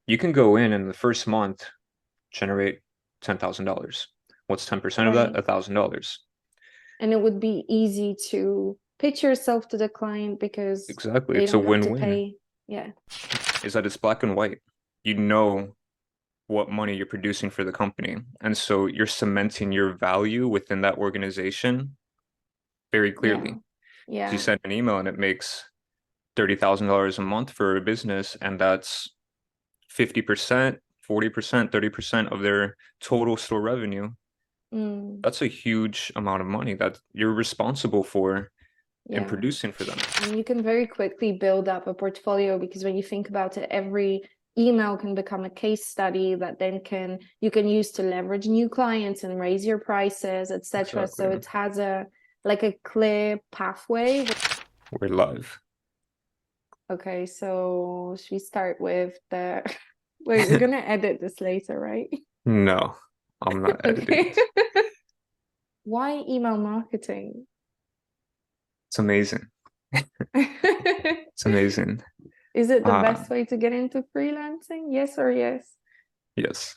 You can go in the first month, generate $10,000. What's 10% of that? Right. $1,000. And it would be easy to pitch yourself to the client because Exactly. they It's a don't have to win-win. pay. Yeah. Is that it's black and white. You know what money you're producing for the company. And so you're cementing your value within that organization very Yeah. clearly. You Yeah. send an email and it makes $30,000 a month for a business, and that's 50%, 40%, 30% of their total store revenue. Mm. That's a huge amount of money that you're responsible for and Yeah. producing for them. And you can very quickly build up a portfolio because when you think about it, every email can become a case study that then you can use to leverage new clients and raise your prices, etc. So Exactly. it has a like a clear pathway. We're live. Okay, so should we start with the wait, we're gonna edit this later, right? No, I'm not editing Okay. this. Why email marketing? It's amazing. It's amazing. Is it the Uh, best way to get into freelancing? Yes or yes? yes,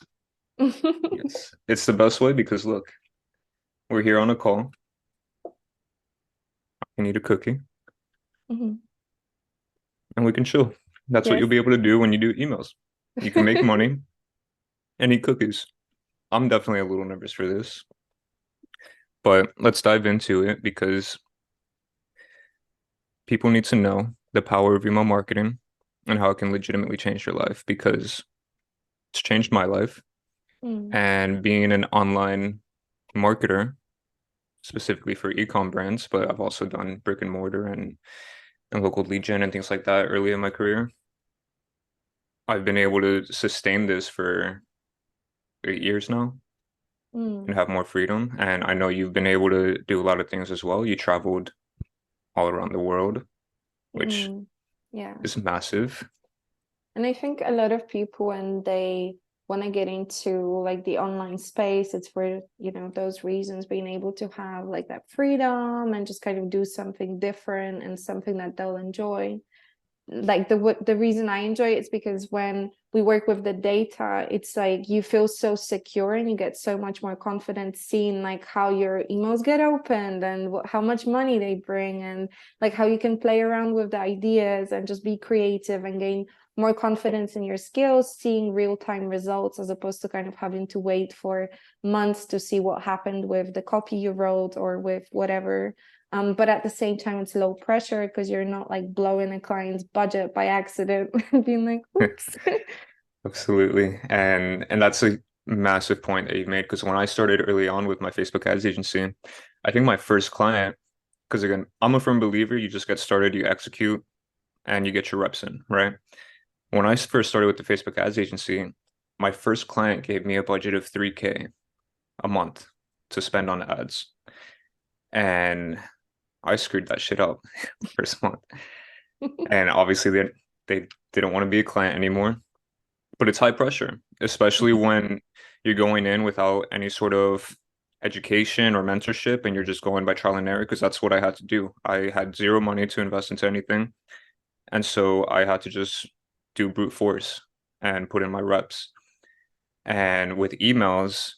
yes. It's the best way because look, we're here on a call. You need a cookie Mhm. and we can chill. That's what Yes. you'll be able to do when you do emails. You can make money and eat cookies. I'm definitely a little nervous for this, but let's dive into it because people need to know the power of email marketing and how it can legitimately change your life because it's changed my life. Mm. And being an online marketer, specifically for ecom brands, but I've also done brick and mortar and local lead gen and things like that early in my career. I've been able to sustain this for 8 years now and Mm. have more freedom. And I know you've been able to do a lot of things as well. You traveled all around the world, which Mm. Yeah. is massive. And I think a lot of people when they want to get into like the online space, it's for, those reasons, being able to have like that freedom and just kind of do something different and something that they'll enjoy. Like the reason I enjoy it is because when we work with the data, it's like you feel so secure and you get so much more confident seeing like how your emails get opened and how much money they bring and like how you can play around with the ideas and just be creative and gain more confidence in your skills, seeing real-time results as opposed to kind of having to wait for months to see what happened with the copy you wrote or with whatever. But at the same time, it's low pressure because you're not like blowing a client's budget by accident, being like, oops. Absolutely. And that's a massive point that you've made because when I started early on with my Facebook ads agency, I think my first client, because again, I'm a firm believer, you just get started, you execute, and you get your reps in, right? When I first started with the Facebook ads agency, my first client gave me a budget of 3K a month to spend on ads. And I screwed that shit up first month. And obviously they didn't want to be a client anymore. But it's high pressure, especially when you're going in without any sort of education or mentorship and you're just going by trial and error, because that's what I had to do. I had zero money to invest into anything. And so I had to just do brute force and put in my reps. And with emails,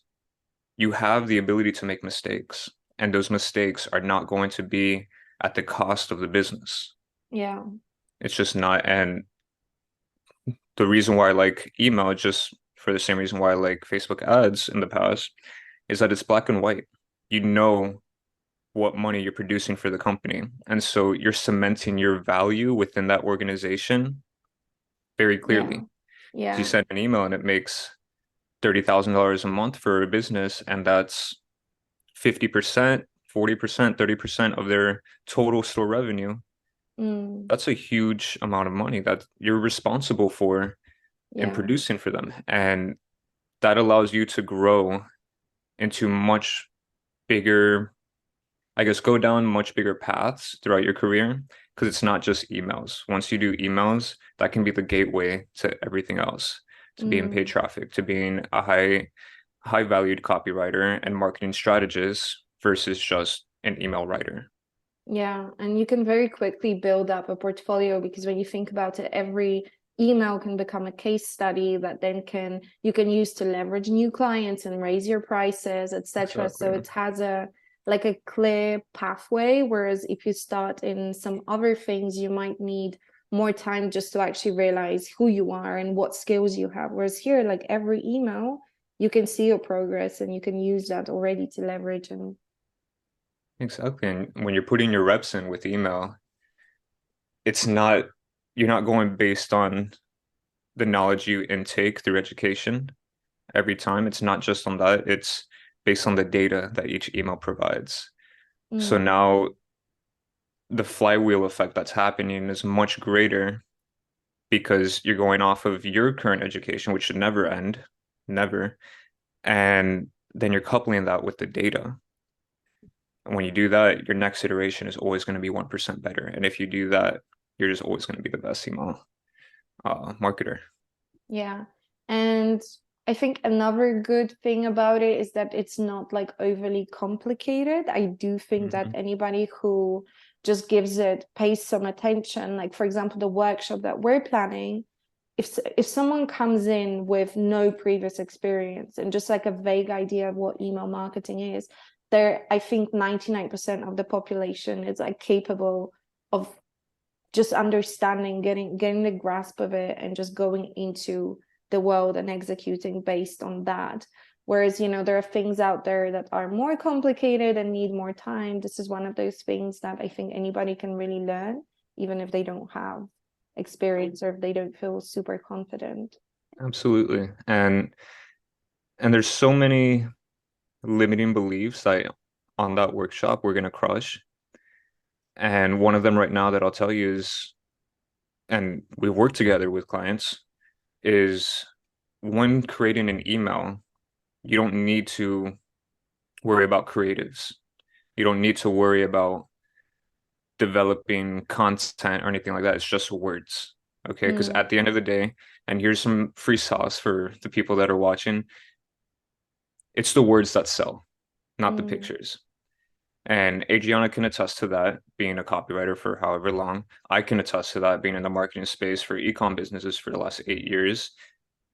you have the ability to make mistakes, and those mistakes are not going to be at the cost of the business. Yeah. It's just not. And the reason why I like email, just for the same reason why I like Facebook ads in the past, is that it's black and white. You know what money you're producing for the company. And so you're cementing your value within that organization very Yeah. clearly. You Yeah. send an email and it makes $30,000 a month for a business, and that's 50%, 40%, 30% of their total store revenue. Mm. That's a huge amount of money that you're responsible for and Yeah. producing for them. And that allows you to grow into much bigger, I guess, go down much bigger paths throughout your career because it's not just emails. Once you do emails, that can be the gateway to everything else, to being paid Mm. traffic, to being a high valued copywriter and marketing strategist versus just an email writer. Yeah, and you can very quickly build up a portfolio because when you think about it, every email can become a case study that then you can use to leverage new clients and raise your prices, etc. So Exactly. it has a like a clear pathway, whereas if you start in some other things, you might need more time just to actually realize who you are and what skills you have. Whereas here, like every email, you can see your progress and you can use that already to leverage. And Exactly. And when you're putting your reps in with email, it's not, you're not going based on the knowledge you intake through education every time. It's not just on that, it's based on the data that each email provides. So mm, now the flywheel effect that's happening is much greater because you're going off of your current education, which should never end, never. And then you're coupling that with the data. And when you do that, your next iteration is always going to be 1% better. And if you do that, you're just always going to be the best email marketer. yeah. And I think another good thing about it is that it's not like overly complicated. I do think that Hmm. anybody who just gives it, pays some attention, like for example, the workshop that we're planning, if someone comes in with no previous experience and just like a vague idea of what email marketing is, there I think 99% of the population is like capable of just understanding, getting the grasp of it and just going into the world and executing based on that. Whereas, there are things out there that are more complicated and need more time. This is one of those things that I think anybody can really learn, even if they don't have experience or if they don't feel super confident. Absolutely. And there's so many limiting beliefs that on that workshop we're going to crush. And one of them right now that I'll tell you is, and we work together with clients, is when creating an email, you don't need to worry about creatives. You don't need to worry about developing content or anything like that. It's just words. Okay. Because Mm, at the end of the day, and here's some free sauce for the people that are watching, it's the words that sell, not the mm, pictures. And Adriana can attest to that, being a copywriter for however long. I can attest to that, being in the marketing space for ecom businesses for the last 8 years.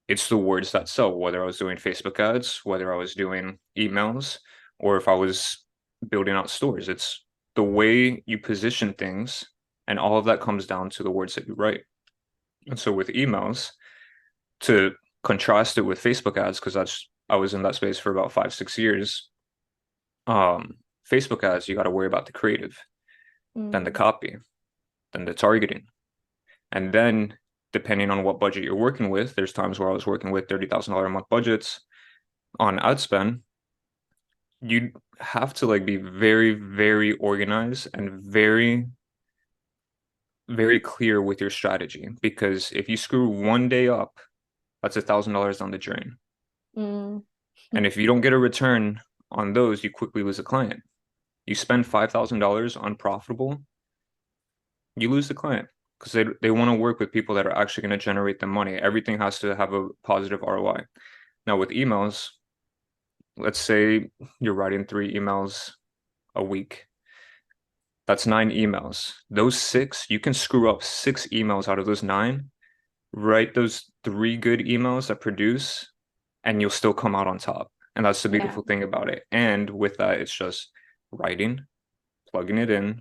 It's the words that sell, whether I was doing Facebook ads, whether I was doing emails, or if I was building out stores. It's the way you position things, and all of that comes down to the words that you write. And so with emails, to contrast it with Facebook ads, because I was in that space for about 5, 6 years. Um, Facebook ads, you got to worry about the creative, then the mm, copy, then the targeting. And then depending on what budget you're working with, there's times where I was working with $30,000 a month budgets on ad spend. You have to like be very, very organized and very, very clear with your strategy because if you screw one day up, that's $1,000 down the drain. mm, And if you don't get a return on those, you quickly lose a client. You spend $5,000 on profitable, you lose the client because they want to work with people that are actually going to generate the money. Everything has to have a positive ROI. Now with emails, let's say you're writing 3 emails a week. That's 9 emails. Those six, you can screw up 6 emails out of those nine, write those 3 good emails that produce, and you'll still come out on top. And that's the yeah. beautiful thing about it. And with that, it's just writing, plugging it in,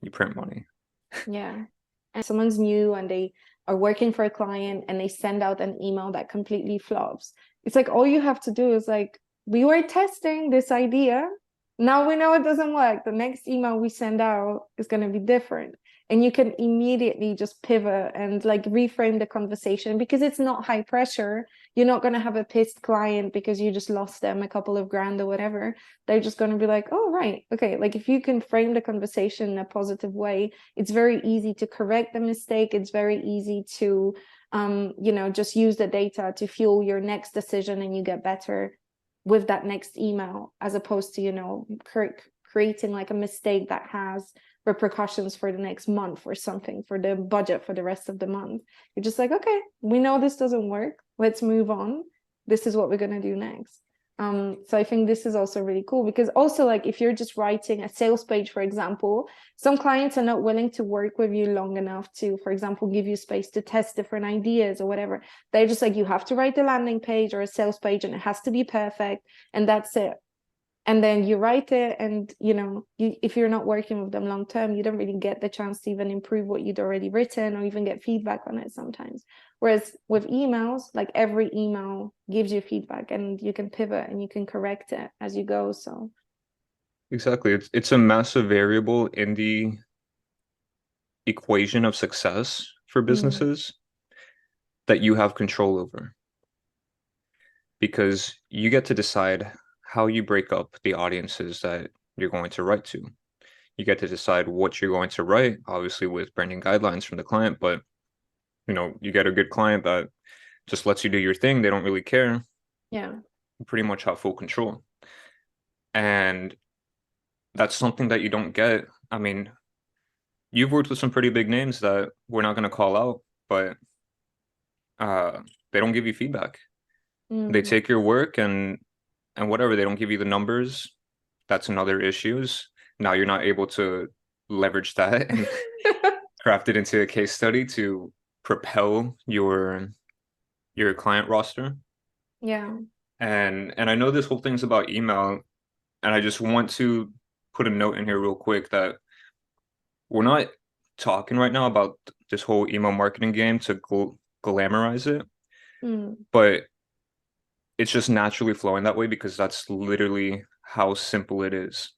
you print money. Yeah. And someone's new and they are working for a client and they send out an email that completely flops. It's like all you have to do is like, we were testing this idea. Now we know it doesn't work. The next email we send out is going to be different. And you can immediately just pivot and like reframe the conversation because it's not high pressure. You're not going to have a pissed client because you just lost them a couple of grand or whatever. They're just going to be like, oh, right. Okay. Like if you can frame the conversation in a positive way, it's very easy to correct the mistake. It's very easy to just use the data to fuel your next decision and you get better with that next email as opposed to creating like a mistake that has repercussions for the next month or something for the budget for the rest of the month. You're just like, okay, we know this doesn't work, let's move on. This is what we're going to do next. So I think this is also really cool, because also, like, if you're just writing a sales page, for example, some clients are not willing to work with you long enough to, for example, give you space to test different ideas or whatever. They're just like, you have to write a landing page or a sales page and it has to be perfect, and that's it. And then you write it, and if you're not working with them long term, you don't really get the chance to even improve what you'd already written or even get feedback on it sometimes. Whereas with emails, like, every email gives you feedback and you can pivot and you can correct it as you go. So Exactly. It's a massive variable in the equation of success for mm, businesses that you have control over, because you get to decide how you break up the audiences that you're going to write to. You get to decide what you're going to write, obviously with branding guidelines from the client, but you get a good client that just lets you do your thing. They don't really care. yeah. You pretty much have full control. And that's something that you don't get. I mean, you've worked with some pretty big names that we're not going to call out, but uh, they don't give you feedback. They Mm. take your work and whatever, they don't give you the numbers. That's another issues. Now you're not able to leverage that and craft it into a case study to propel your client roster. Yeah. And I know this whole thing's about email, and I just want to put a note in here real quick that we're not talking right now about this whole email marketing game to glamorize it, Mm. but it's just naturally flowing that way because that's literally how simple it is.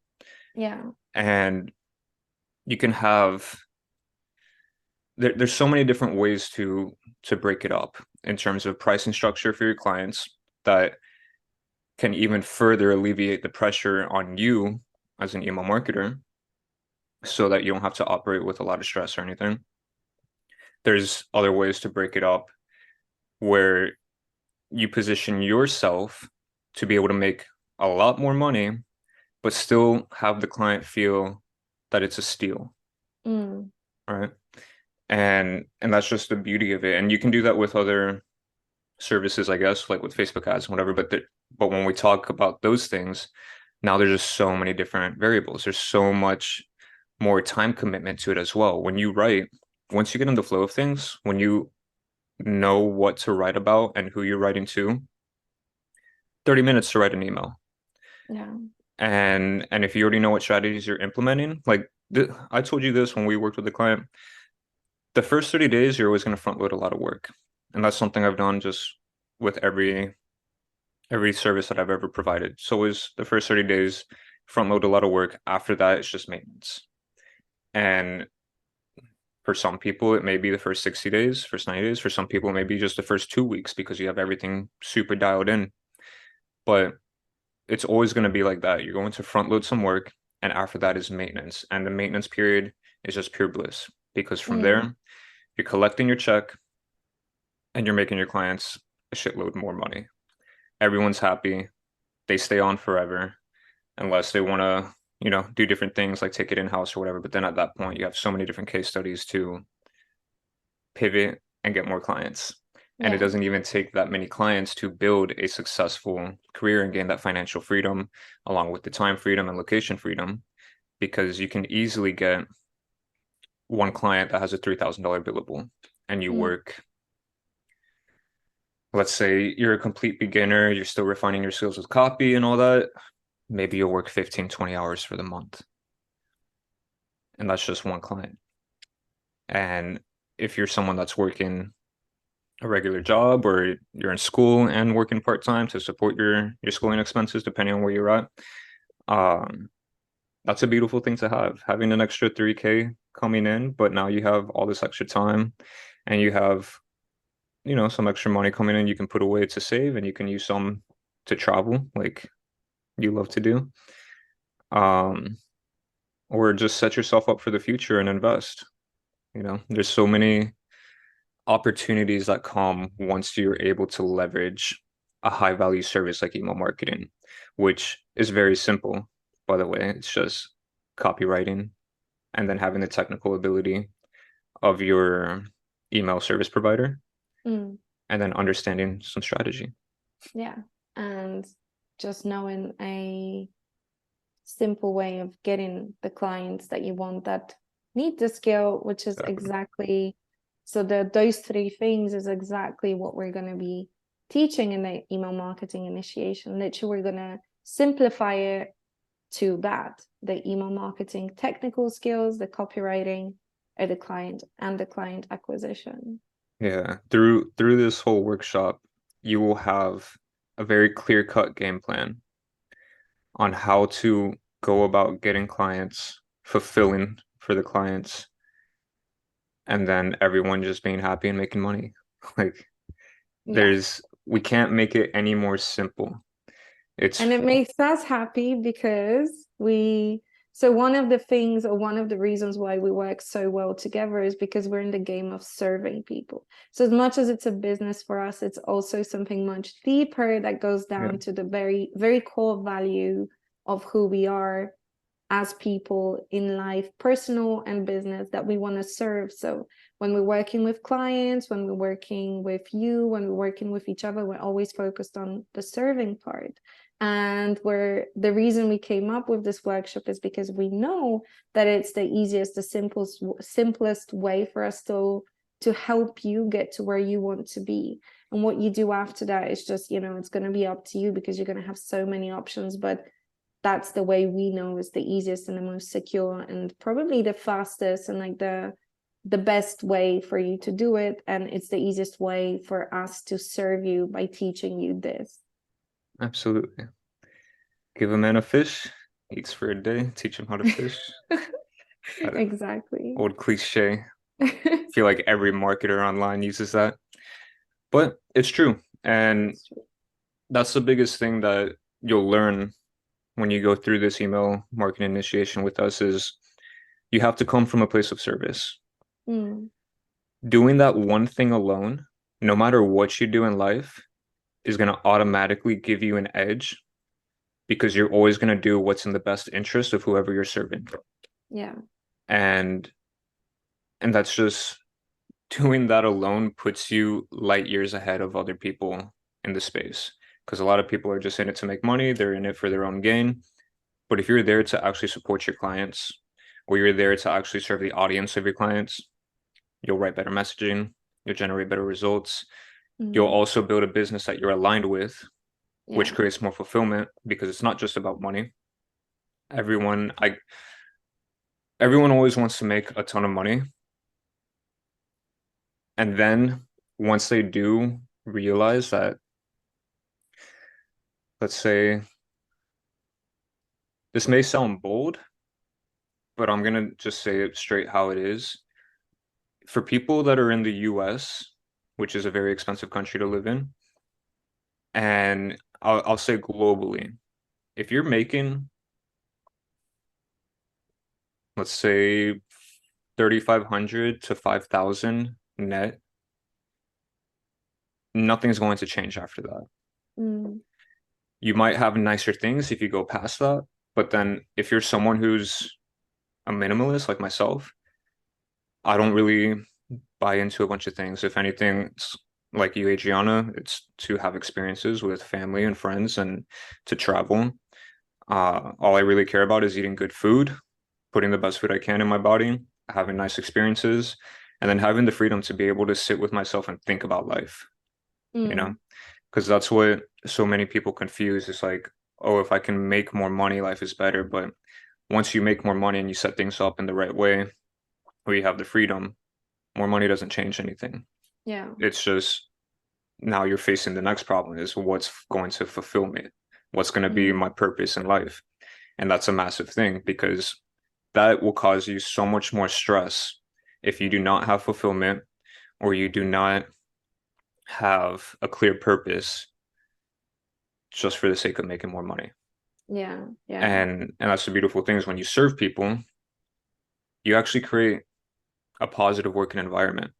Yeah. And you can have there's so many different ways to break it up in terms of pricing structure for your clients that can even further alleviate the pressure on you as an email marketer so that you don't have to operate with a lot of stress or anything. There's other ways to break it up where you position yourself to be able to make a lot more money, but still have the client feel that it's a steal, Mm. right? And that's just the beauty of it. And you can do that with other services, I guess, like with Facebook ads and whatever. But when we talk about those things, now there's just so many different variables. There's so much more time commitment to it as well. When you write, once you get in the flow of things, when you know what to write about and who you're writing to, 30 minutes to write an email. Yeah. And if you already know what strategies you're implementing, like I told you this when we worked with the client, the first 30 days, you're always going to front load a lot of work. And that's something I've done just with every service that I've ever provided. So is the first 30 days front load a lot of work. After that, it's just maintenance. And for some people, it may be the first 60 days, first 90 days. For some people, it may be just the first 2 weeks because you have everything super dialed in. But it's always going to be like that. You're going to front load some work, and after that is maintenance. And the maintenance period is just pure bliss because from Mm. there, you're collecting your check and you're making your clients a shitload more money. Everyone's happy. They stay on forever unless they want to, do different things like take it in-house or whatever. But then at that point, you have so many different case studies to pivot and get more clients. And it Yeah. doesn't even take that many clients to build a successful career and gain that financial freedom along with the time freedom and location freedom because you can easily get one client that has a $3,000 billable and you Mm. work, let's say you're a complete beginner, you're still refining your skills with copy and all that. Maybe you'll work 15, 20 hours for the month. And that's just one client. And if you're someone that's working a regular job or you're in school and working part-time to support your schooling expenses, depending on where you're at, um, that's a beautiful thing to have, having an extra 3K coming in, but now you have all this extra time and you have, some extra money coming in you can put away to save and you can use some to travel like you love to do. Um, or just set yourself up for the future and invest. There's so many opportunities that come once you're able to leverage a high value service like email marketing, which is very simple, by the way. It's just copywriting and then having the technical ability of your email service provider Mm. and then understanding some strategy. Yeah. And just knowing a simple way of getting the clients that you want that need the skill, which is Definitely. exactly, so those three things is exactly what we're going to be teaching in the email marketing initiation. Literally, we're going to simplify it to that, the email marketing technical skills, the copywriting, or the client acquisition. Yeah. Through this whole workshop, you will have a very clear-cut game plan on how to go about getting clients, fulfilling for the clients, and then everyone just being happy and making money. Like Yeah. we can't make it any more simple. It's And it makes us happy because so one of the things, or one of the reasons why we work so well together, is because we're in the game of serving people. So as much as it's a business for us, it's also something much deeper that goes yeah, down to the very, very core value of who we are as people in life, personal and business, that we want to serve. So when we're working with clients, when we're working with you, when we're working with each other, we're always focused on the serving part. And the reason we came up with this workshop is because we know that it's the easiest, the simplest way for us to help you get to where you want to be. And what you do after that is just, it's going to be up to you, because you're going to have so many options. But that's the way we know is the easiest and the most secure, and probably the fastest, and like the best way for you to do it. And it's the easiest way for us to serve you by teaching you this. absolutely. Give a man a fish, eats for a day, teach him how to fish. That Exactly. old cliche. I feel like every marketer online uses that. But it's true. And that's the biggest thing that you'll learn when you go through this email marketing initiation with us is you have to come from a place of service. Mm, Doing that one thing alone, no matter what you do in life, is going to automatically give you an edge because you're always going to do what's in the best interest of whoever you're serving. yeah. And that's just doing that alone puts you light years ahead of other people in the space. Because a lot of people are just in it to make money, they're in it for their own gain. But if you're there to actually support your clients, or you're there to actually serve the audience of your clients, you'll write better messaging, you'll generate better results. You'll Mm, also build a business that you're aligned with, yeah. which creates more fulfillment because it's not just about money. Everyone, I everyone always wants to make a ton of money. And then once they do realize that, let's say this may sound bold, but I'm gonna just say it straight how it is. For people that are in the US, which is a very expensive country to live in, and I'll say globally, if you're making, let's say 3,500 to 5,000 net, nothing's going to change after that. Mm, You might have nicer things if you go past that, but then if you're someone who's a minimalist like myself, I don't really buy into a bunch of things. If anything, it's like you, Adriana, it's to have experiences with family and friends and to travel. All I really care about is eating good food, putting the best food I can in my body, having nice experiences, and then having the freedom to be able to sit with myself and think about life, you know? mm, Because that's what so many people confuse. It's like, oh, if I can make more money, life is better. But once you make more money and you set things up in the right way, where you have the freedom, more money doesn't change anything. yeah. It's just now you're facing the next problem is what's going to fulfill me? What's going to be Mm, my purpose in life? And that's a massive thing because that will cause you so much more stress if you do not have fulfillment or you do not have a clear purpose just for the sake of making more money. yeah. Yeah. And that's the beautiful thing is when you serve people, you actually create a positive working environment.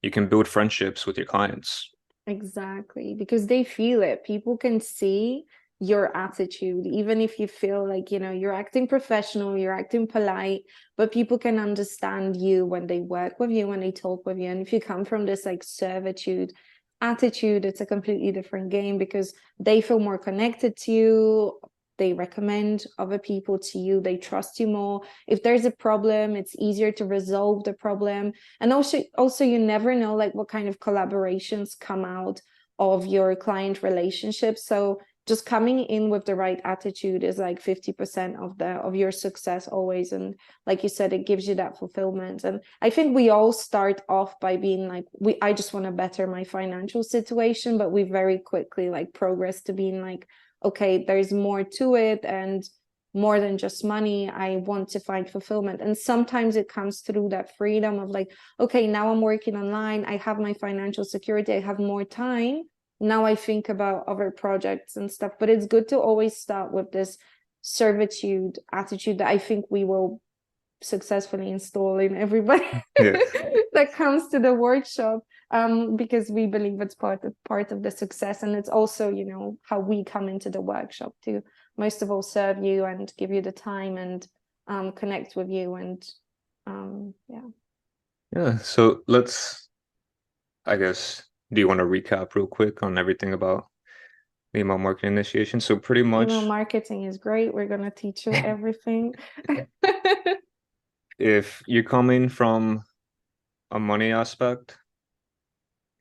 You can build friendships with your clients. Exactly, because they feel it. People can see your attitude, even if you feel like, you're acting professional, you're acting polite, but people can understand you when they work with you, when they talk with you. And if you come from this like servitude attitude, it's a completely different game because they feel more connected to you. They recommend other people to you. They trust you more. If there's a problem, it's easier to resolve the problem. And also you never know like what kind of collaborations come out of your client relationship. So just coming in with the right attitude is like 50% of your success always. And like you said, it gives you that fulfillment. And I think we all start off by being like, I just want to better my financial situation, but we very quickly like progress to being like, okay, there's more to it and more than just money. I want to find fulfillment. And sometimes it comes through that freedom of like, okay, now I'm working online, I have my financial security, I have more time. Now I think about other projects and stuff. But it's good to always start with this servitude attitude that I think we will successfully install in everybody Yeah. that comes to the workshop, because we believe it's part of the success. And it's also, how we come into the workshop to most of all serve you and give you the time and connect with you. And yeah. Yeah. So let's, I guess, do you want to recap real quick on everything about the email marketing initiation? So pretty Email much marketing is great. We're going to teach you everything. if you're coming from a money aspect,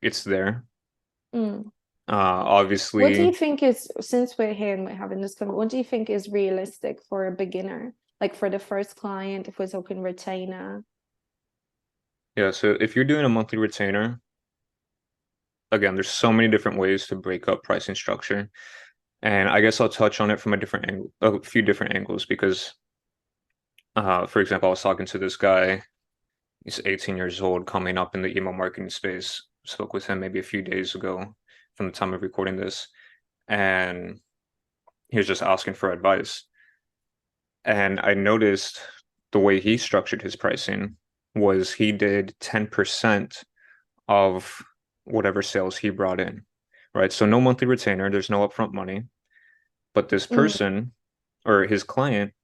it's there. Mm. What do you Obviously, think is, since we're here and we're having this what do you think is realistic for a beginner? Like for the first client, if we're talking retainer. yeah. So if you're doing a monthly retainer, again, there's so many different ways to break up pricing structure. And I guess I'll touch on it from a different angle, a few different angles, because, for example, I was talking to this guy. He's 18 years old, coming up in the email marketing space. Spoke with him maybe a few days ago from the time of recording this, and he was just asking for advice. And I noticed the way he structured his pricing was he did 10% of whatever sales he brought in, right? So no monthly retainer, there's no upfront money, but this Mm, person or his client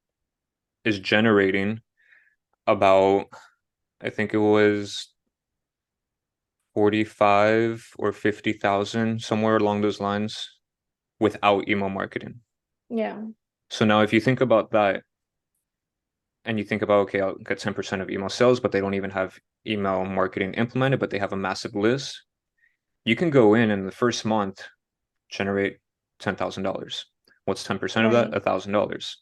is generating about, I think it was 45 or 50,000, somewhere along those lines, without email marketing. yeah. So now if you think about that and you think about, okay, I'll get 10% of email sales, but they don't even have email marketing implemented, but they have a massive list, you can go in the first month, generate $10,000. What's 10% of that? Right. $1,000.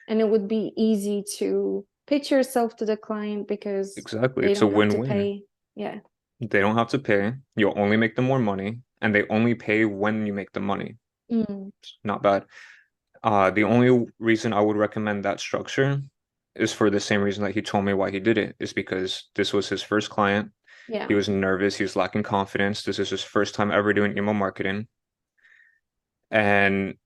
And it would be easy to pitch yourself to the client because Exactly. they It's a don't have to win-win. pay. Yeah. They don't have to pay. You'll only make them more money, and they only pay when you make the money. Mm, Not bad. The only reason I would recommend that structure is for the same reason that he told me why he did it, is because this was his first client. yeah. He was nervous, he was lacking confidence. This is his first time ever doing email marketing. And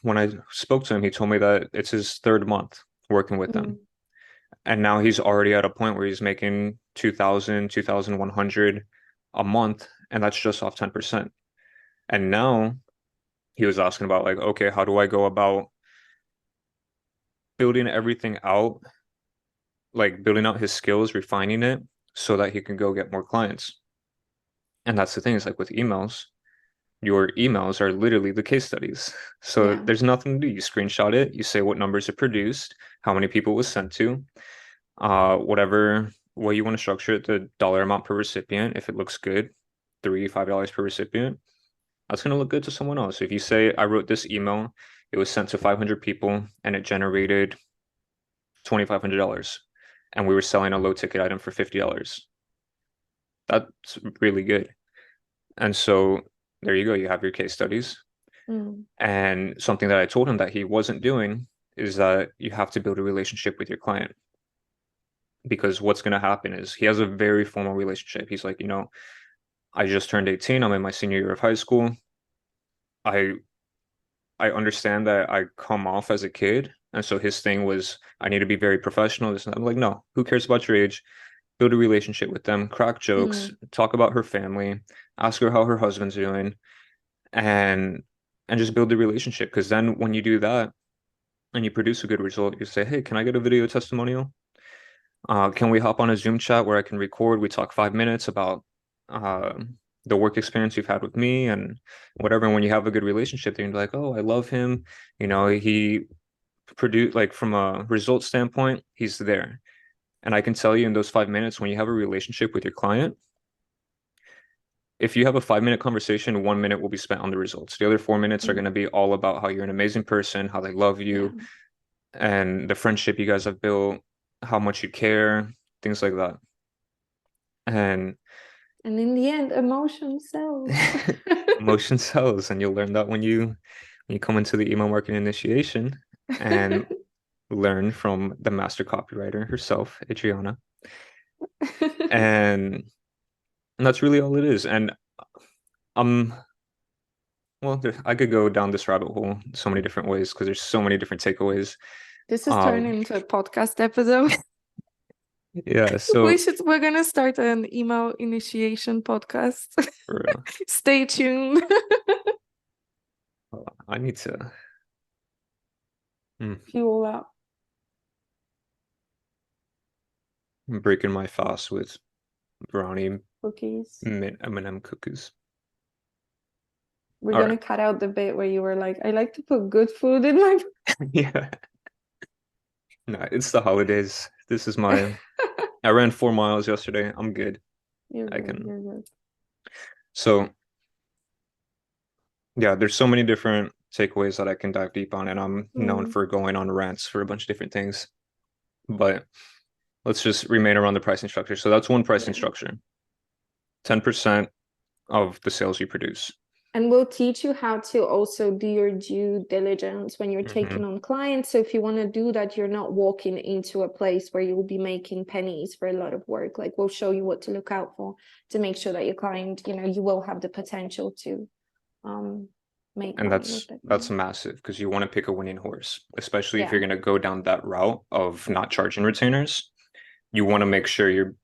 when I spoke to him, he told me that it's his third month working with them. Mm, And now he's already at a point where he's making 2,000, 2,100 a month, and that's just off 10%. And now he was asking about like, okay, how do I go about building everything out, like building out his skills, refining it so that he can go get more clients. And that's the thing, is like with emails, your emails are literally the case studies. So yeah. there's nothing to do. You screenshot it, you say what numbers it produced, how many people it was sent to, whatever way you want to structure it, the dollar amount per recipient. If it looks good, $3, $5 per recipient, that's going to look good to someone else. If you say, I wrote this email, it was sent to 500 people and it generated $2,500, and we were selling a low ticket item for $50. That's really good. And so there you go. You have your case studies. Mm, And something that I told him that he wasn't doing is that you have to build a relationship with your client, because what's going to happen is he has a very formal relationship. He's like, I just turned 18. I'm in my senior year of high school. I I understand that I come off as a kid. And so his thing was, I need to be very professional. This and that. I'm like, no, who cares about your age? Build a relationship with them, crack jokes, mm, talk about her family, ask her how her husband's doing, and just build the relationship. Because then when you do that and you produce a good result, you say, hey, can I get a video testimonial? Can we hop on a Zoom chat where I can record? We talk 5 minutes about uh, the work experience you've had with me and whatever. And when you have a good relationship, then you're like, oh, I love him. He produced like from a result standpoint, he's there. And I can tell you in those 5 minutes, when you have a relationship with your client, if you have a 5 minute conversation, 1 minute will be spent on the results. The other 4 minutes are going to be all about how you're an amazing person, how they love Yeah. you, and the friendship you guys have built, how much you care, things like that. And And in the end, emotion sells. emotion sells, and you'll learn that when you come into the email marketing initiation and learn from the master copywriter herself, Adriana. And that's really all it is. And um, well, I could go down this rabbit hole so many different ways because there's so many different takeaways. This is turning Um, into a podcast episode. yeah, so We're gonna start an email initiation podcast. for, Stay tuned. I need to Fuel up. I'm breaking my fast with brownie Cookies. mint M&M cookies. We're All gonna right. cut out the bit where you were like, I like to put good food in my Yeah. No, it's the holidays. I ran 4 miles yesterday. I'm good. You're I good, can. you're good. So yeah, there's so many different takeaways that I can dive deep on, and I'm known Mm, for going on rants for a bunch of different things. But let's just remain around the pricing structure. So that's one pricing yeah. structure, 10% of the sales you produce. And we'll teach you how to also do your due diligence when you're Hmm. taking on clients. So if you want to do that, you're not walking into a place where you'll be making pennies for a lot of work. Like we'll show you what to look out for to make sure that your client, you will have the potential to make And money with that's it. that's massive because you want to pick a winning horse, especially if you're Yeah. going to go down that route of not charging retainers. You want to make sure you're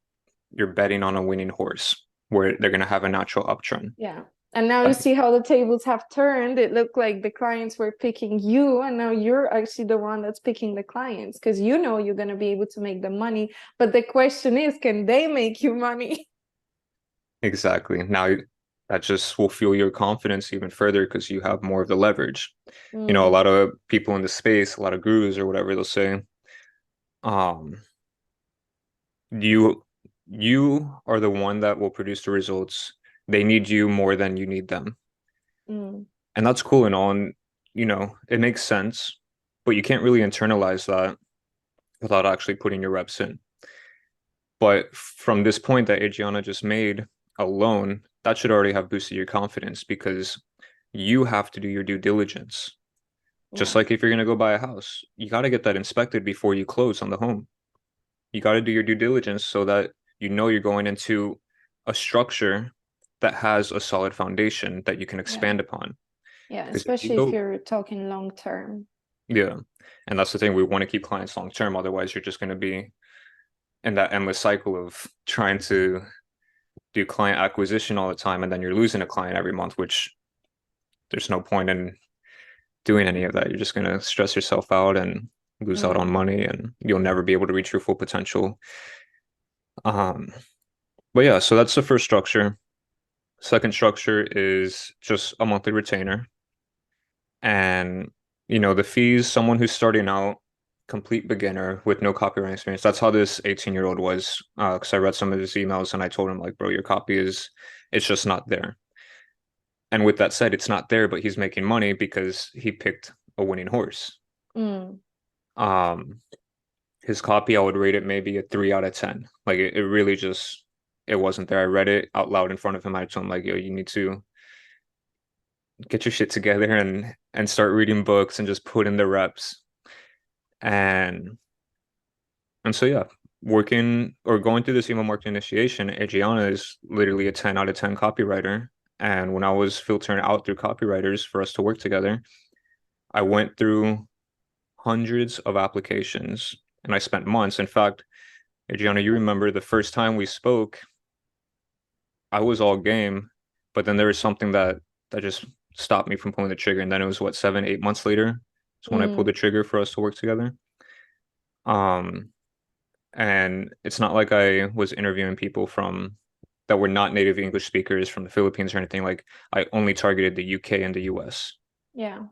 betting on a winning horse where they're going to have a natural uptrend. Yeah. And now you see how the tables have turned. It looked like the clients were picking you, and now you're actually the one that's picking the clients because you're going to be able to make the money. But the question is, can they make you money? Exactly. Now that just will fuel your confidence even further because you have more of the leverage. A Mm, lot of people in the space, a lot of gurus or whatever they'll say, um, you you are the one that will produce the results. They need you more than you need them. mm, And that's cool and all, and it makes sense, but you can't really internalize that without actually putting your reps in. But from this point that Adriana just made alone, that should already have boosted your confidence because you have to do your due diligence. Just yeah. like if you're going to go buy a house, you got to get that inspected before you close on the home. You got to do your due diligence so that you're going into a structure that has a solid foundation that you can Yeah. expand upon. Yeah. Because if you Especially if go, you're talking long term. yeah, and that's the thing, we want to keep clients long term. Otherwise, you're just going to be in that endless cycle of trying to do client acquisition all the time, and then you're losing a client every month, which there's no point in doing any of that. You're just going to stress yourself out and lose out on Mm, money, and you'll never be able to reach your full potential. Um, but yeah, so that's the first structure. Second structure is just a monthly retainer. And, the fees, someone who's starting out, complete beginner with no copywriting experience. That's how this 18-year-old was. Because I read some of his emails and I told him, like, bro, your copy it's just not there. And with that said, it's not there, but he's making money because he picked a winning horse. mm, Um, his copy, I would rate it maybe a 3 out of 10. Like it really just it wasn't there. I read it out loud in front of him. I told him like, yo, you need to get your shit together and start reading books and just put in the reps. And so yeah, working or going through this email marketing initiation, Adriana is literally a 10 out of 10 copywriter. And when I was filtering out through copywriters for us to work together, I went through hundreds of applications and I spent months. In fact, Adriana, you remember the first time we spoke, I was all game, but then there was something that just stopped me from pulling the trigger. And then it was what, 7, 8 months later. So when I pulled mm, the trigger for us to work together. Um, and it's not like I was interviewing people from that were not native English speakers from the Philippines or anything. Like I only targeted the UK and the US. Yeah.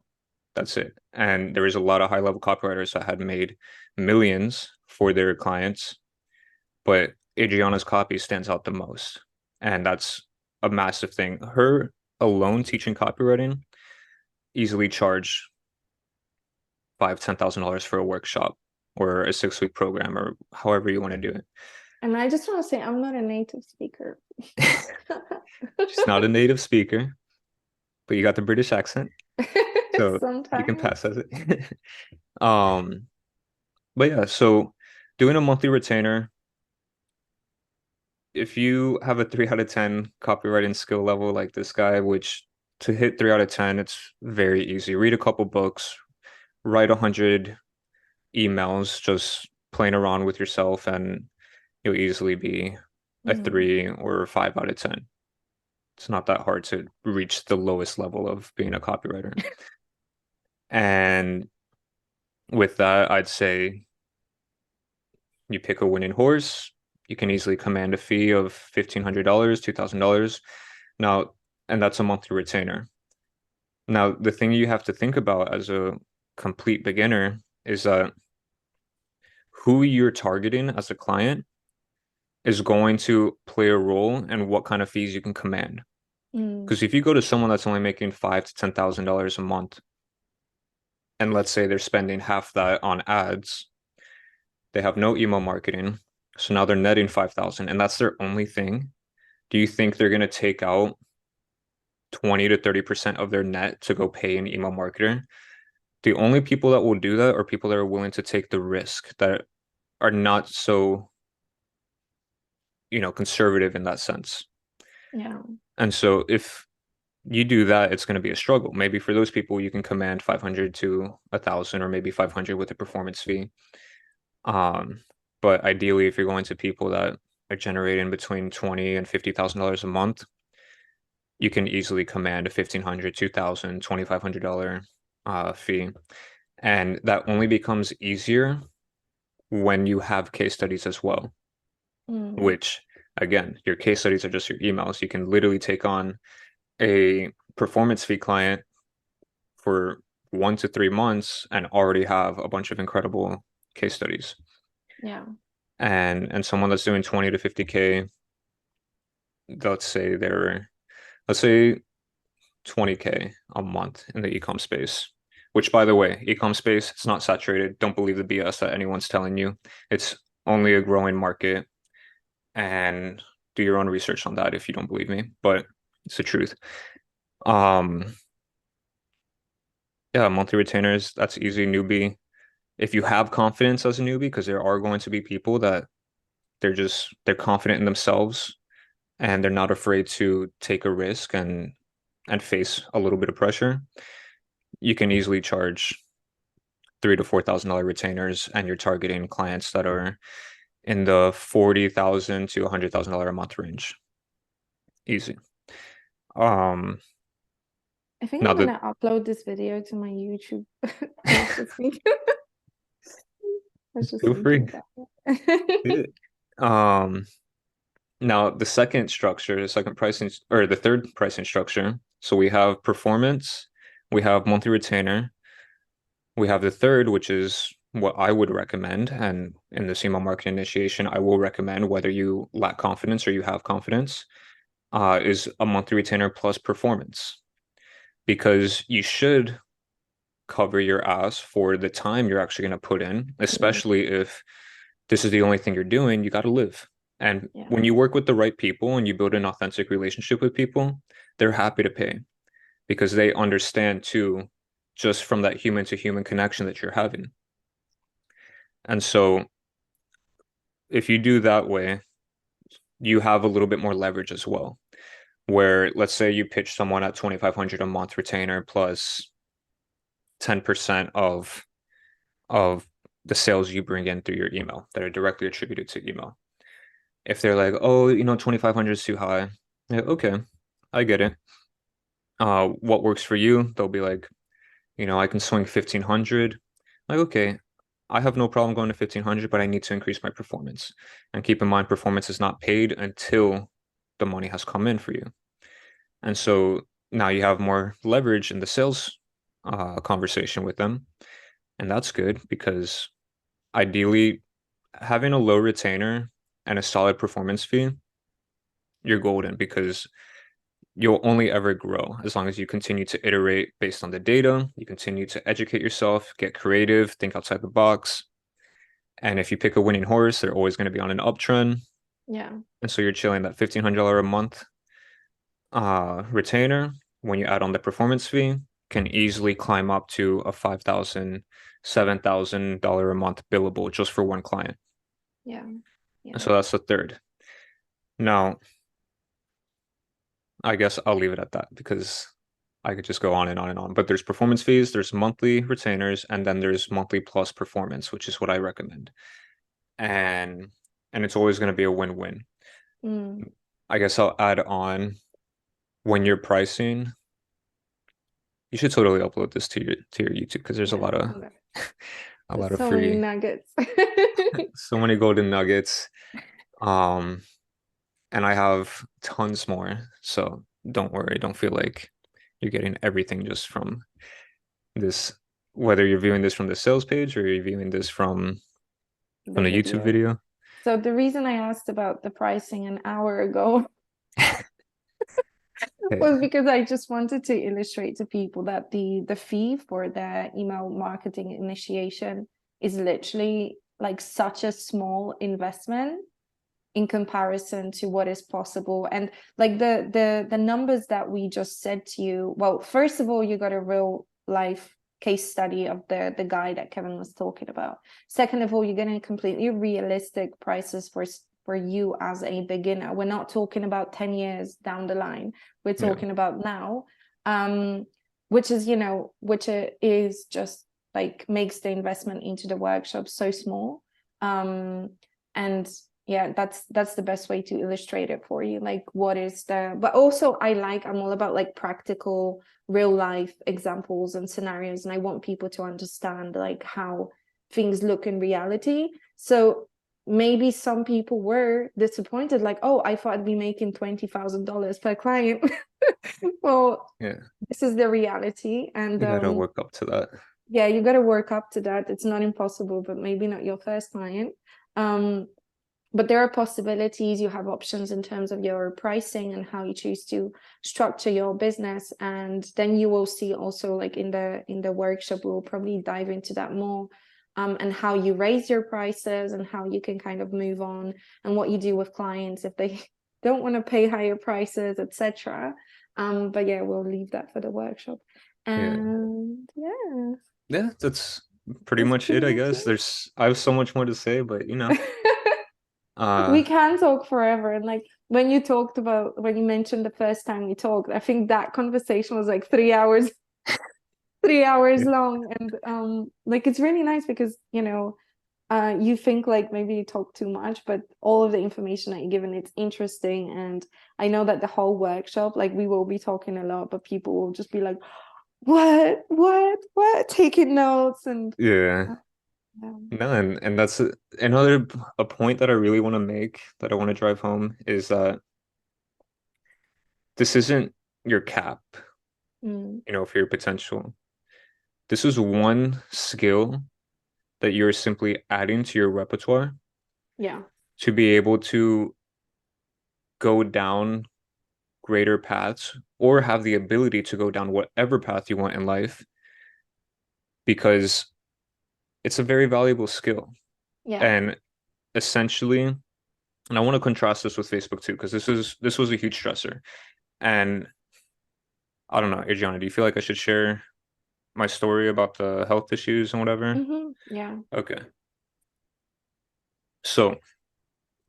That's it. And there was a lot of high level copywriters that had made millions for their clients, but Adriana's copy stands out the most. And that's a massive thing. Her alone teaching copywriting easily charge five, $10,000 for a workshop or a 6 week program or however you want to do it. And I just want to say, I'm not a native speaker. She's not a native speaker, but you got the British accent, so you can Sometimes. pass as it. Um, but yeah, so doing a monthly retainer, if you have a 3 out of 10 copywriting skill level like this guy, which to hit 3 out of 10, it's very easy. Read a couple books, write 100 emails, just playing around with yourself, and you'll easily be a Mm, 3 or 5 out of 10. It's not that hard to reach the lowest level of being a copywriter. And with that, I'd say you pick a winning horse. You can easily command a fee of $1,500, $2,000. Now, and that's a monthly retainer. Now, the thing you have to think about as a complete beginner is that who you're targeting as a client is going to play a role in what kind of fees you can command. mm, Because if you go to someone that's only making five to $10,000 a month, and let's say they're spending half that on ads, they have no email marketing, so now they're netting 5,000, and that's their only thing. Do you think they're going to take out 20 to 30% of their net to go pay an email marketer? The only people that will do that are people that are willing to take the risk, that are not so, conservative in that sense. yeah. And so if you do that, it's going to be a struggle. Maybe for those people, you can command 500 to 1,000 or maybe 500 with a performance fee. Um, but ideally, if you're going to people that are generating between 20 and $50,000 a month, you can easily command a 1,500, 2,000, $2,500 fee. And that only becomes easier when you have case studies as well, Mm, which again, your case studies are just your emails. You can literally take on a performance fee client for 1 to 3 months and already have a bunch of incredible case studies. yeah. And someone that's doing 20 to 50K, let's say let's say 20K a month in the ecom space. Which, by the way, ecom space, it's not saturated. Don't believe the BS that anyone's telling you. It's only a growing market, and do your own research on that if you don't believe me, but it's the truth. Um, yeah, monthly retainers, that's easy. Newbie, if you have confidence as a newbie, because there are going to be people that they're confident in themselves and they're not afraid to take a risk and face a little bit of pressure, you can easily charge $3,000 to $4,000 retainers, and you're targeting clients that are in the 40,000 to $100,000 a month range. Easy. Um, I think now I'm the gonna upload this video to my YouTube. I was just thinking, I was just feel thinking free. about it. Yeah. Um, Now the second structure, the second pricing or the third pricing structure. So we have performance, we have monthly retainer, we have the third, which is what I would recommend. And in the email marketing initiation, I will recommend whether you lack confidence or you have confidence, is a monthly retainer plus performance. Because you should cover your ass for the time you're actually going to put in, Mm, especially if this is the only thing you're doing, you got to live. And yeah. when you work with the right people and you build an authentic relationship with people, they're happy to pay because they understand too, just from that human to human connection that you're having. And so if you do that way, you have a little bit more leverage as well. Where let's say you pitch someone at 2,500 a month retainer plus 10% of the sales you bring in through your email that are directly attributed to email. If they're like, oh, 2,500 is too high. Yeah, okay, I get it. What works for you? They'll be like, I can swing 1,500. Like, okay, I have no problem going to 1,500, but I need to increase my performance. And keep in mind, performance is not paid until the money has come in for you. And so now you have more leverage in the sales conversation with them. And that's good because ideally, having a low retainer and a solid performance fee, you're golden because you'll only ever grow as long as you continue to iterate based on the data, you continue to educate yourself, get creative, think outside the box. And if you pick a winning horse, they're always going to be on an uptrend. Yeah. And so you're chilling that $1,500 a month retainer. When you add on the performance fee, can easily climb up to a $5,000, $7,000 a month billable just for one client. Yeah. And Yeah. so that's the third. Now, I guess I'll leave it at that because I could just go on and on and on. But there's performance fees, there's monthly retainers, and then there's monthly plus performance, which is what I recommend. And and it's always going to be a win-win. Mm. I guess I'll add on when you're pricing, you should totally upload this to your YouTube because there's a Yeah. lot of Okay. a There's lot of so many free, nuggets. so many golden nuggets. Um, and I have tons more. So don't worry, don't feel like you're getting everything just from this, whether you're viewing this from the sales page or you're viewing this The from the YouTube video. video. So the reason I asked about the pricing an hour ago Hey, was because I just wanted to illustrate to people that the fee for their email marketing initiation is literally like such a small investment in comparison to what is possible. And like the numbers that we just said to you, well, first of all, you got a real life case study of the guy that Kevin was talking about. Second of all, you're getting completely realistic prices for you as a beginner. We're not talking about 10 years down the line. We're yeah, talking about now. Which is, which is just like makes the investment into the workshop so small. And yeah, that's the best way to illustrate it for you, like what is the, but also I'm all about like practical real life examples and scenarios, and I want people to understand like how things look in reality. So maybe some people were disappointed, like, oh, I thought I'd be making $20,000 per client. Well, yeah. this is the reality. And You gotta work up to that. yeah, you got to work up to that. It's not impossible, but maybe not your first client. um but there are possibilities. You have options in terms of your pricing and how you choose to structure your business. And then you will see also, like in the workshop, we'll probably dive into that more, and how you raise your prices and how you can kind of move on, and what you do with clients if they don't want to pay higher prices, etc. But yeah, we'll leave that for the workshop. Yeah. And yeah, Yeah, that's pretty that's much it, pretty I much guess. I have so much more to say, but it. uh We can talk forever. And like when you mentioned the first time we talked, I think that conversation was like 3 hours, 3 hours yeah, long. And like it's really nice because you think like maybe you talk too much, but all of the information that you're given, it's interesting. And I know that the whole workshop, like we will be talking a lot, but people will just be like, what, taking notes. And yeah. yeah. No, and that's another a point that I really want to make that I want to drive home is that this isn't your cap, Mm, for your potential. This is one skill that you're simply adding to your repertoire yeah, to be able to go down greater paths or have the ability to go down whatever path you want in life because it's a very valuable skill. yeah. And essentially, and I want to contrast this with Facebook too, because this was a huge stressor. And I don't know, Adriana, do you feel like I should share my story about the health issues and whatever? Yeah. Okay. So I'm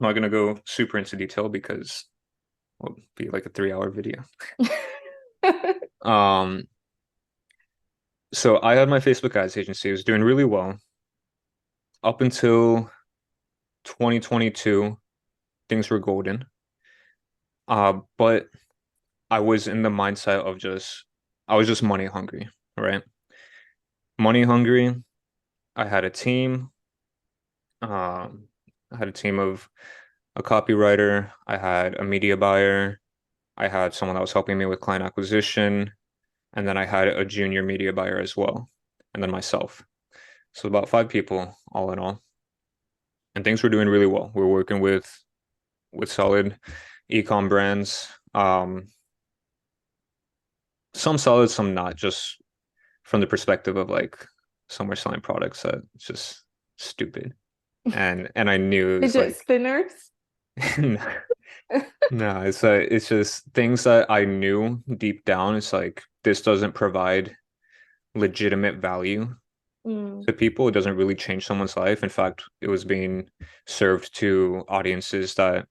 not gonna go super into detail because it'll be like a 3 hour video. Um, so I had my Facebook ads agency. It was doing really well up until 2022. Things were golden. But I was in the mindset of I was just money hungry, right? Money hungry. I had a team. Um, I had a team of a copywriter, I had a media buyer, I had someone that was helping me with client acquisition, and then I had a junior media buyer as well, and then myself. So about 5 people all in all. And things were doing really well. We were working with solid e-com brands. Some solid, some not, just from the perspective of like some were selling products that it's just stupid. And I knew it was Fidget like spinners. no, it's just things that I knew deep down. It's like this doesn't provide legitimate value Mm, to people. It doesn't really change someone's life. In fact, it was being served to audiences that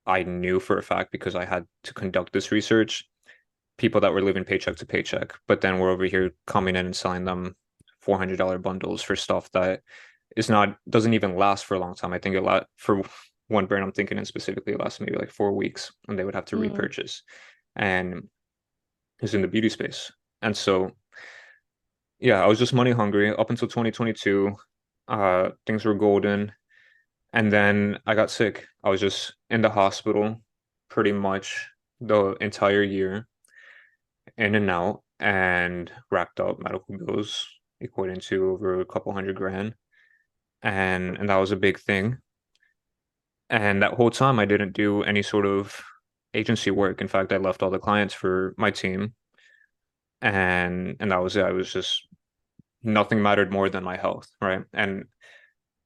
I knew for a fact because I had to conduct this research, people that were living paycheck to paycheck, but then we're over here coming in and selling them $400 bundles for stuff that is not doesn't even last for a long time. I think a lot for one brand I'm thinking in specifically it lasts maybe like 4 weeks and they would have to mm, repurchase. And it's in the beauty space. And so yeah, I was just money hungry up until 2022. Things were golden. And then I got sick. I was just in the hospital pretty much the entire year, in and out, and racked up medical bills equating to over a couple hundred grand. And that was a big thing. And that whole time I didn't do any sort of agency work. In fact, I left all the clients for my team. And that was it. I was just nothing mattered more than my health, right? And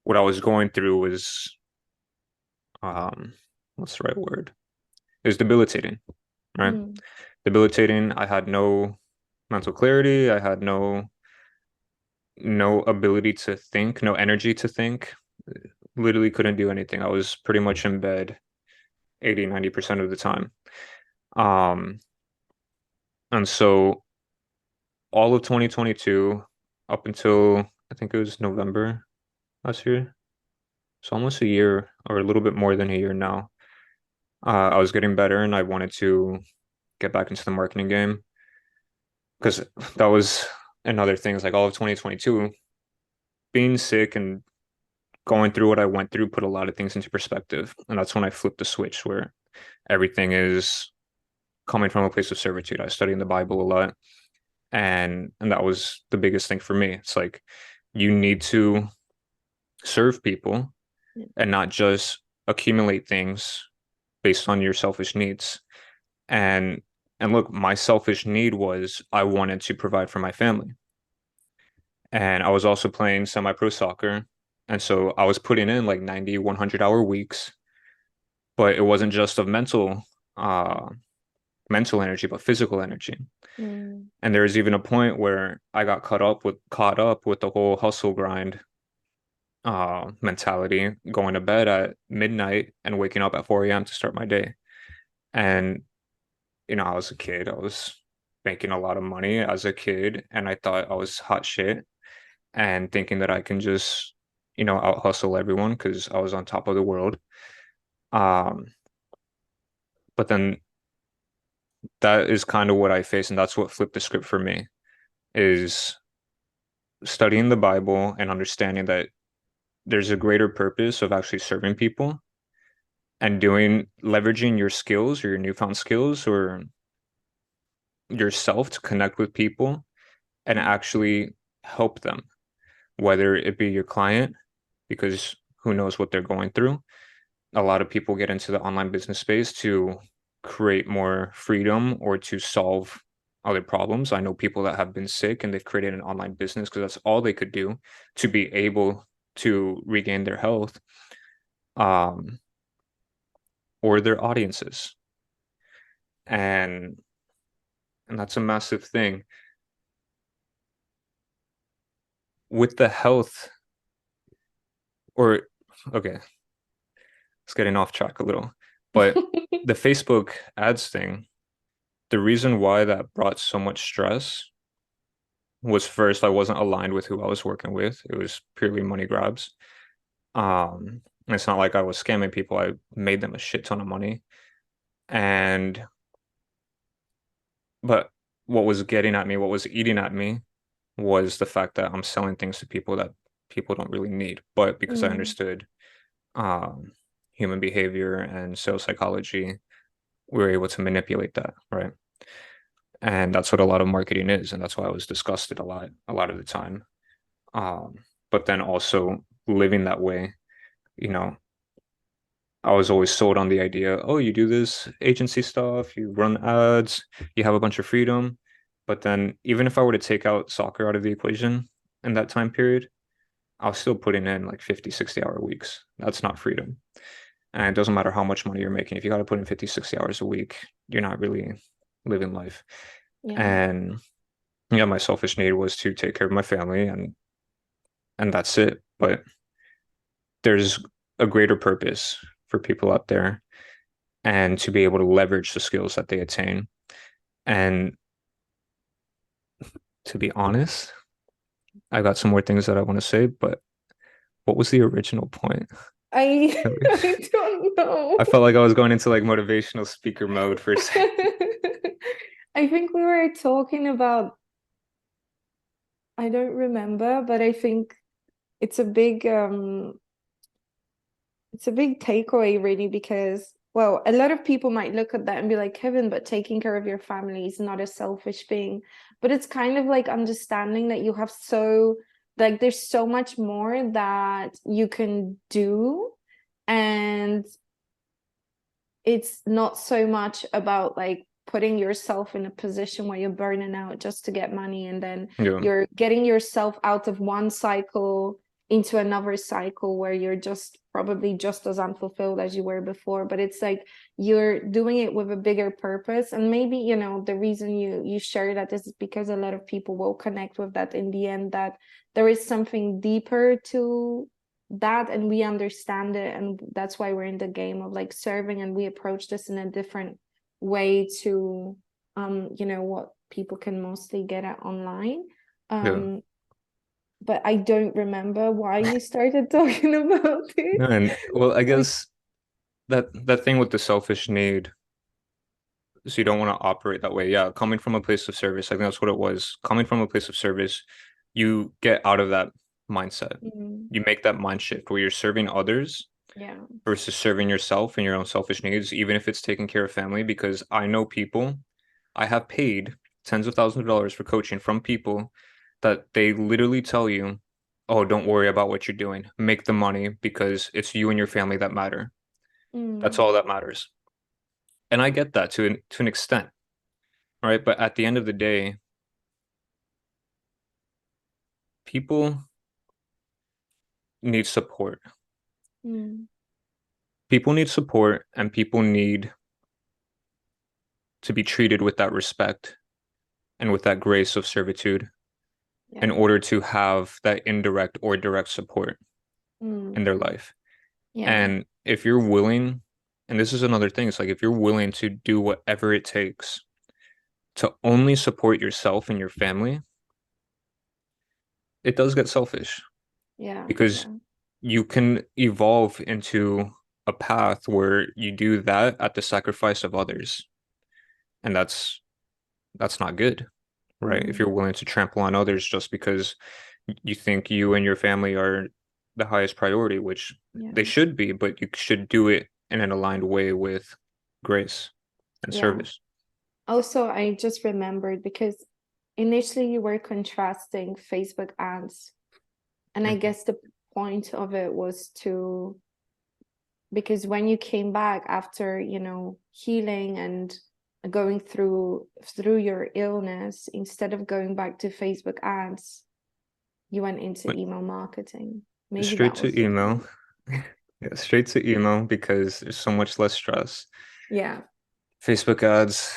what I was going through was um what's the right word? It was debilitating, right? mm, Debilitating. I had no mental clarity. I had no ability to think, no energy to think. Literally couldn't do anything. I was pretty much in bed 80, 90% of the time. Um, and so all of 2022 up until I think it was November last year. So almost a year or a little bit more than a year now. I was getting better and I wanted to get back into the marketing game because that was another thing. It's like all of 2022, being sick and going through what I went through put a lot of things into perspective. And that's when I flipped the switch where everything is coming from a place of servitude. I was studying the Bible a lot, and that was the biggest thing for me. It's like you need to serve people yeah, and not just accumulate things based on your selfish needs. And and look, my selfish need was I wanted to provide for my family. And I was also playing semi-pro soccer. And so I was putting in like 90, 100-hour weeks, but it wasn't just of uh mental energy, but physical energy. mm, And there was even a point where I got caught up with the whole hustle grind mentality, going to bed at midnight and waking up at 4 a.m. to start my day. And I was a kid. I was making a lot of money as a kid, and I thought I was hot shit and thinking that I can just, out hustle everyone because I was on top of the world. Um, but then that is kind of what I face, and that's what flipped the script for me is studying the Bible and understanding that there's a greater purpose of actually serving people and leveraging your skills or your newfound skills or yourself to connect with people and actually help them, whether it be your client, because who knows what they're going through. A lot of people get into the online business space to create more freedom or to solve other problems. I know people that have been sick and they've created an online business because that's all they could do to be able to regain their health, um, or their audiences. And and that's a massive thing. With the health or okay, it's getting off track a little. But the Facebook ads thing, the reason why that brought so much stress was first, I wasn't aligned with who I was working with. It was purely money grabs. It's not like I was scamming people. I made them a shit ton of money. And but what was getting at me, what was eating at me was the fact that I'm selling things to people that people don't really need. But because I mm, understood um human behavior and sales psychology, we were able to manipulate that, right? And that's what a lot of marketing is, and that's why I was disgusted a lot of the time. Um, but then also living that way, you know, I was always sold on the idea, oh, you do this agency stuff, you run ads, you have a bunch of freedom. But then even if I were to take out soccer out of the equation in that time period, I was still putting in like 50, 60-hour weeks. That's not freedom. And it doesn't matter how much money you're making. If you got to put in 50, 60 hours a week, you're not really living life. Yeah. And yeah, my selfish need was to take care of my family and that's it. But there's a greater purpose for people out there and to be able to leverage the skills that they attain. And to be honest, I got some more things that I want to say, but what was the original point? I I don't know. I felt like I was going into like motivational speaker mode for a second. I think we were talking about, I don't remember, but I think it's a big it's a big takeaway really because well, a lot of people might look at that and be like, Kevin, but taking care of your family is not a selfish thing. But it's kind of like understanding that you have so like there's so much more that you can do, and it's not so much about like putting yourself in a position where you're burning out just to get money, and then Yeah, you're getting yourself out of one cycle into another cycle where you're just probably just as unfulfilled as you were before. But it's like you're doing it with a bigger purpose, and maybe the reason you share that is because a lot of people will connect with that in the end, that there is something deeper to that and we understand it, and that's why we're in the game of like serving, and we approach this in a different way to what people can mostly get at online. yeah. But I don't remember why you started talking about it. No, and well, I Like, guess that thing with the selfish need, so you don't want to operate that way. Yeah, coming from a place of service, I think that's what it was. Coming from a place of service, you get out of that mindset. mm, You make that mind shift where you're serving others yeah. versus serving yourself and your own selfish needs, even if it's taking care of family. Because I know people, I have paid tens of thousands of dollars for coaching from people that they literally tell you, oh, don't worry about what you're doing. Make the money because it's you and your family that matter. That's Mm, all that matters. And I get that to an extent, right? But at the end of the day, people need support. mm, People need support and people need to be treated with that respect and with that grace of servitude in yeah. order to have that indirect or direct support in Mm, their life. yeah. And if you're willing, and this is another thing, it's like if you're willing to do whatever it takes to only support yourself and your family, it does get selfish Yeah. because Yeah. you can evolve into a path where you do that at the sacrifice of others. And that's not good, right? If Mm, you're willing to trample on others just because you think you and your family are the highest priority, which yeah. they should be, but you should do it in an aligned way with grace and Yeah. service. Also, I just remembered because initially you were contrasting Facebook ads, and I Mhm. guess the point of it was to, because when you came back after, healing and going through your illness, instead of going back to Facebook ads, you went into But email marketing. Maybe straight that to was the email. point. Yeah, straight to email because there's so much less stress. Yeah. Facebook ads,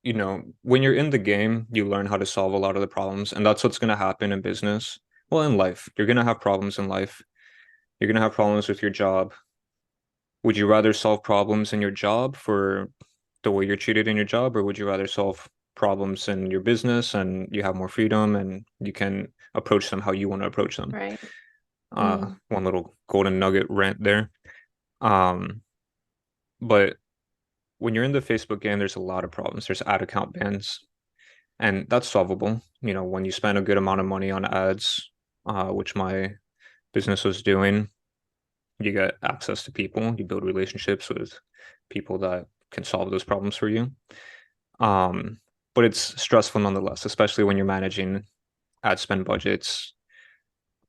when you're in the game, you learn how to solve a lot of the problems, and that's what's going to happen in business. Well, in life, you're going to have problems in life. You're going to have problems with your job. Would you rather solve problems in your job for the way you're treated in your job, or would you rather solve problems in your business and you have more freedom and you can approach them how you want to approach them? Right. Mm, One little golden nugget rant there. Um, but when you're in the Facebook game, there's a lot of problems. There's ad account bans, and that's solvable. When you spend a good amount of money on ads, which my business was doing, You get access to people, you build relationships with people that can solve those problems for you. Um, but it's stressful nonetheless, especially when you're managing ad spend budgets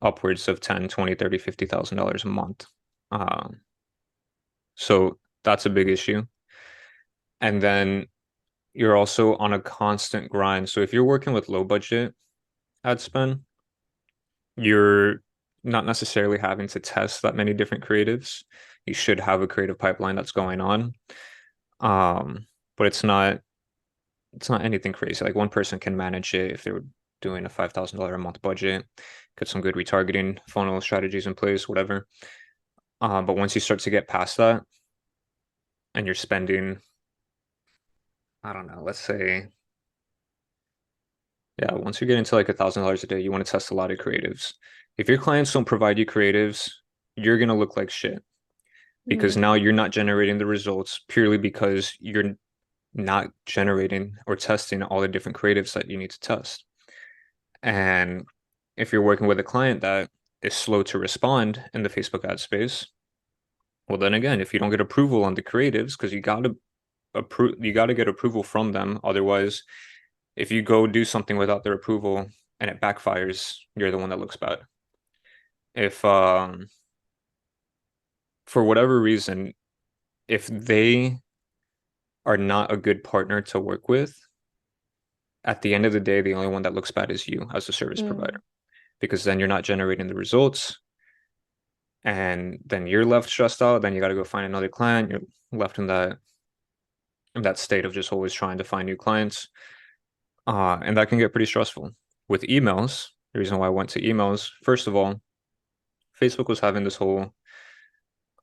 upwards of 10, 20, 30, $50,000 a month. Um, so that's a big issue. And then you're also on a constant grind. So if you're working with low budget ad spend, you're not necessarily having to test that many different creatives. You should have a creative pipeline that's going on. Um, but it's not anything crazy. Like one person can manage it if they're doing a $5,000 a month budget, get some good retargeting funnel strategies in place, whatever. But once you start to get past that and you're spending, I don't know, let's say, yeah, once you get into like $1,000 a day, you want to test a lot of creatives. If your clients don't provide you creatives, you're gonna look like shit because Mm, now you're not generating the results purely because you're not generating or testing all the different creatives that you need to test. And if you're working with a client that is slow to respond in the Facebook ad space, well, then again, if you don't get approval on the creatives, because you got to get approval from them. Otherwise, if you go do something without their approval and it backfires, you're the one that looks bad. If for whatever reason, if they are not a good partner to work with, at the end of the day, the only one that looks bad is you as a service mm, provider, because then you're not generating the results, and then you're left stressed out. Then you got to go find another client. You're left in that state of just always trying to find new clients, and that can get pretty stressful. With emails, the reason why I went to emails, first of all, Facebook was having this whole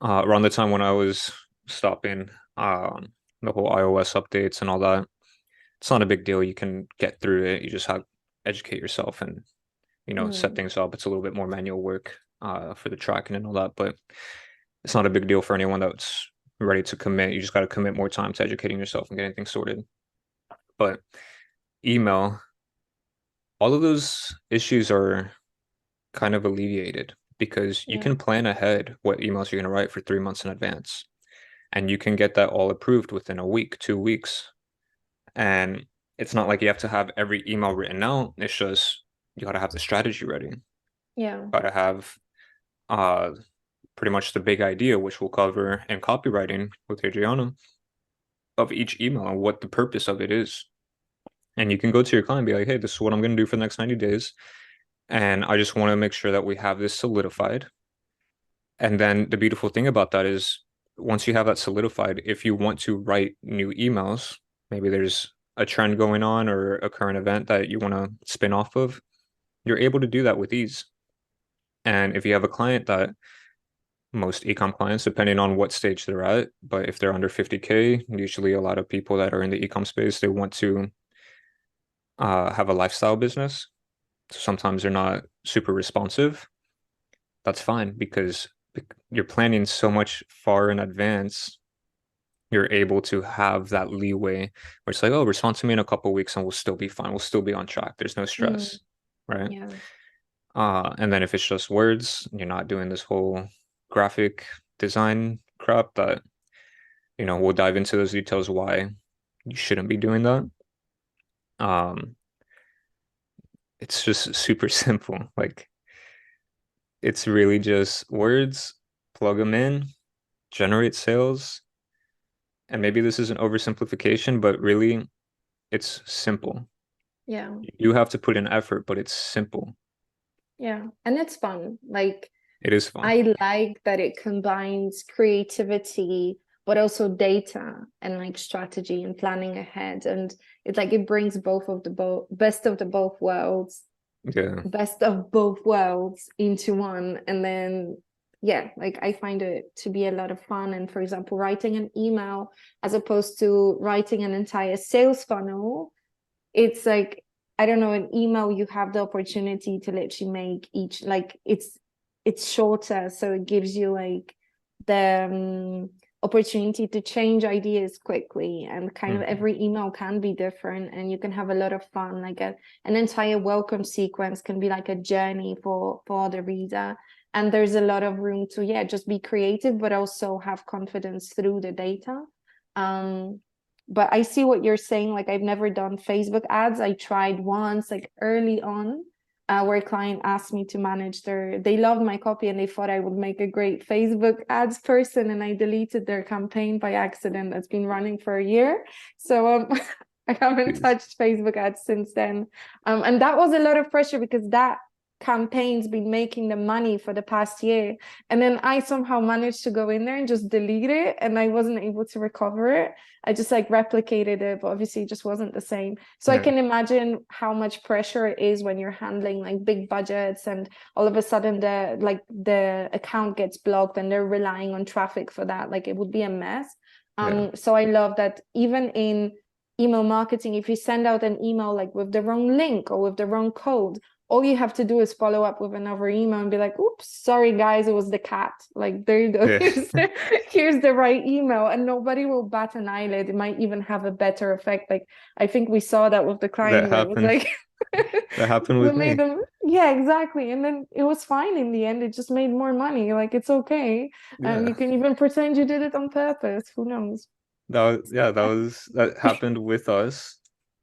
around the time when I was stopping the whole iOS updates and all that. It's not a big deal. You can get through it. You just have to educate yourself and set mm, things up. It's a little bit more manual work for the tracking and all that, but it's not a big deal for anyone that's ready to commit. You just got to commit more time to educating yourself and getting things sorted. But email, all of those issues are kind of alleviated because you yeah, can plan ahead what emails you're going to write for 3 months in advance. And you can get that all approved within a week, 2 weeks. And it's not like you have to have every email written out. It's just you got to have the strategy ready. yeah, Got to have uh, pretty much the big idea, which we'll cover in copywriting with Adriana, of each email and what the purpose of it is. And you can go to your client and be like, hey, this is what I'm going to do for the next 90 days. And I just want to make sure that we have this solidified. And then the beautiful thing about that is once you have that solidified, if you want to write new emails, maybe there's a trend going on or a current event that you want to spin off of, you're able to do that with ease. And if you have a client that most ecom clients, depending on what stage they're at, but if they're under 50K, usually a lot of people that are in the ecom space, they want to have a lifestyle business. So sometimes they're not super responsive. That's fine because you're planning so much far in advance. You're able to have that leeway where it's like, oh, respond to me in a couple of weeks and we'll still be fine. We'll still be on track. There's no mm, stress, right? yeah, And then if it's just words, you're not doing this whole graphic design crap that, we'll dive into those details why you shouldn't be doing that. Um, it's just super simple. Like it's really just words, plug them in, generate sales. And maybe this is an oversimplification, but really it's simple. yeah, You have to put in effort, but it's simple. yeah. And it's fun. Like It is fun. I like that it combines creativity, but also data and like strategy and planning ahead. And it's like it brings both of the best of the both worlds, Yeah. best of both worlds into one. And then yeah, like I find it to be a lot of fun. And for example, writing an email as opposed to writing an entire sales funnel, it's like I don't know, an email you have the opportunity to literally make each like it's shorter, so it gives you like the opportunity to change ideas quickly, and kind of Mhm. every email can be different and you can have a lot of fun. Like an entire welcome sequence can be like a journey for the reader. and there's a lot of room to, yeah, just be creative, but also have confidence through the data. um but I see what you're saying. Like, I've never done Facebook ads. I tried once, like early on, where a client asked me to manage they loved my copy and they thought I would make a great Facebook ads person, and I deleted their campaign by accident. That's been running for a year. So I haven't Jeez. touched Facebook ads since then. And that was a lot of pressure because that campaign's been making the money for the past year. And then I somehow managed to go in there and just delete it, and I wasn't able to recover it. I just like replicated it, but obviously it just wasn't the same. So I Yeah, can imagine how much pressure it is when you're handling like big budgets, and all of a sudden the account gets blocked and they're relying on traffic for that. Like, it would be a mess. yeah, So I love that even in email marketing, if you send out an email like with the wrong link or with the wrong code, all you have to do is follow up with another email and be like, oops, sorry guys, it was the cat. Like, there you go. yeah. Here's the right email. And nobody will bat an eyelid. It might even have a better effect. Like, I think we saw that with the That client where it was happened. like That happened we with made me. them, yeah, exactly. And then it was fine in the end. It just made more money. Like, it's okay. Yeah. You can even pretend you did it on purpose. Who knows? Yeah, that happened with us.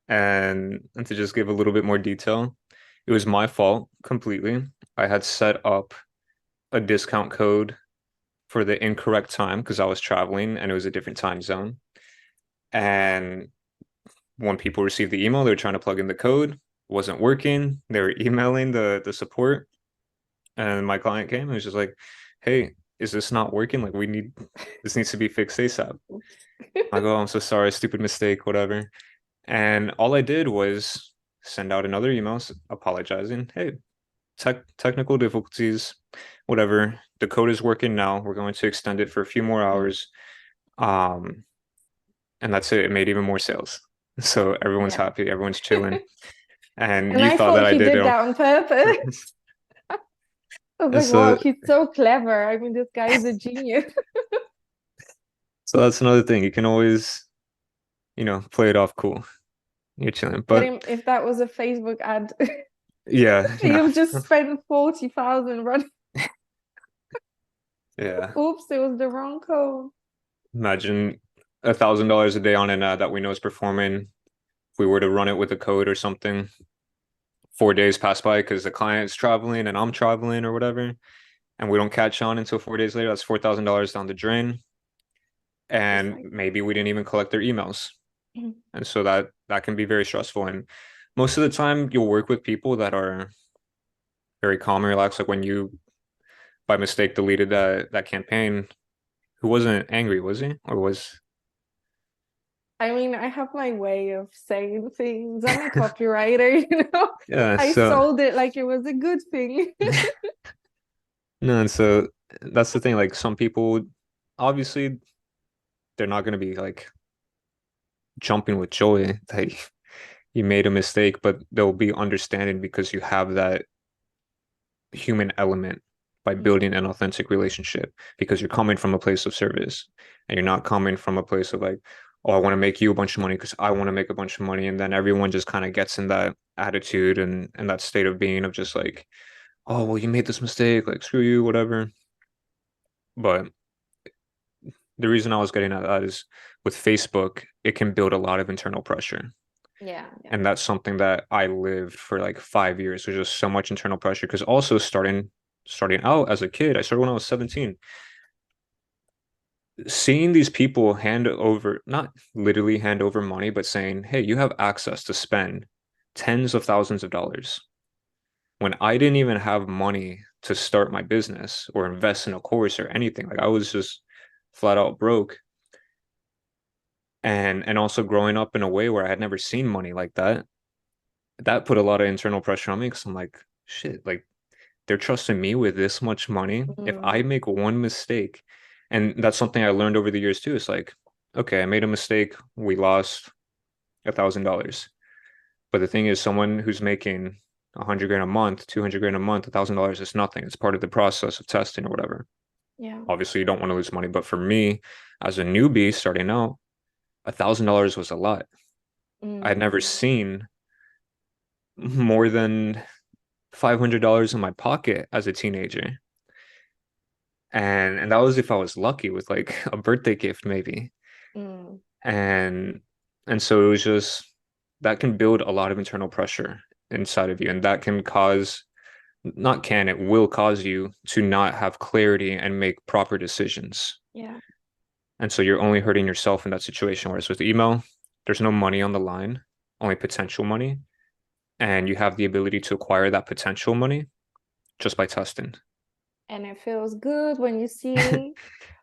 And to just give a little bit more detail, it was my fault completely. I had set up a discount code for the incorrect time because I was traveling and it was a different time zone. And when people received the email, they were trying to plug in the code, it wasn't working. They were emailing the support, and my client came and was just like, "Hey, is this not working? Like, this needs to be fixed ASAP." I go, "I'm so sorry, stupid mistake, whatever." And all I did was send out another email apologizing. Hey, technical difficulties, whatever. The code is working now. We're going to extend it for a few more hours. Um, and that's it. It made even more sales. So everyone's Yeah. happy, everyone's chilling. And And you I thought that thought I he did it did on that on purpose. purpose. I was And like, wow, he's so clever. I mean, this guy is a genius. so that's another thing. You can always, play it off cool. You're chilling. But But if that was a Facebook ad, yeah, no. you've just spent 40,000 running. Yeah. Oops, it was the wrong code. Imagine $1,000 a day on an ad that we know is performing. If we were to run it with a code or something, 4 days pass by because the client's traveling and I'm traveling or whatever, and we don't catch on until 4 days later, that's $4,000 down the drain. Just And like, maybe we didn't even collect their emails. mhm. And so that can be very stressful. And most of the time you'll work with people that are very calm and relaxed. Like when you by mistake deleted that campaign, who wasn't angry, was he? Or was I mean, I have my way of saying things. I'm a copywriter, yeah, I so sold it like it was a good thing. no, and so that's the thing. Like some people, obviously, they're not gonna be like jumping with joy that you made a mistake, but they'll be understanding because you have that human element by Mm, building an authentic relationship because you're coming from a place of service and you're not coming from a place of like, oh, I want to make you a bunch of money because I want to make a bunch of money. And then everyone just kind of gets in that attitude and that state of being of just like, oh, well, you made this mistake, like screw you, whatever. But the reason I was getting at that is with Facebook, it can build a lot of internal pressure. yeah, yeah. And that's something that I lived for like 5 years. There's just so much internal pressure because also starting out as a kid, I started when I was 17. Seeing these people hand over, not literally hand over money, but saying, hey, you have access to spend tens of thousands of dollars when I didn't even have money to start my business or invest in a course or anything. Like I was just flat out broke. And also growing up in a way where I had never seen money like that, that put a lot of internal pressure on me because I'm like, shit, like they're trusting me with this much money. If Mm, I make one mistake, and that's something I learned over the years too, it's like, okay, I made a mistake. We lost $1,000. But the thing is, someone who's making 100 grand a month, 200 grand a month, $1,000 is nothing. It's part of the process of testing or whatever. yeah. Obviously, you don't want to lose money. But for me, as a newbie starting out, $1,000 was a lot. I had Mm, never seen more than $500 in my pocket as a teenager. And that was if I was lucky with like a birthday gift maybe. Mm, And and so it was just that can build a lot of internal pressure inside of you, and that can cause not can it will cause you to not have clarity and make proper decisions. yeah. And so you're only hurting yourself in that situation. Whereas with email, there's no money on the line, only potential money, and you have the ability to acquire that potential money just by testing. And it feels good when you see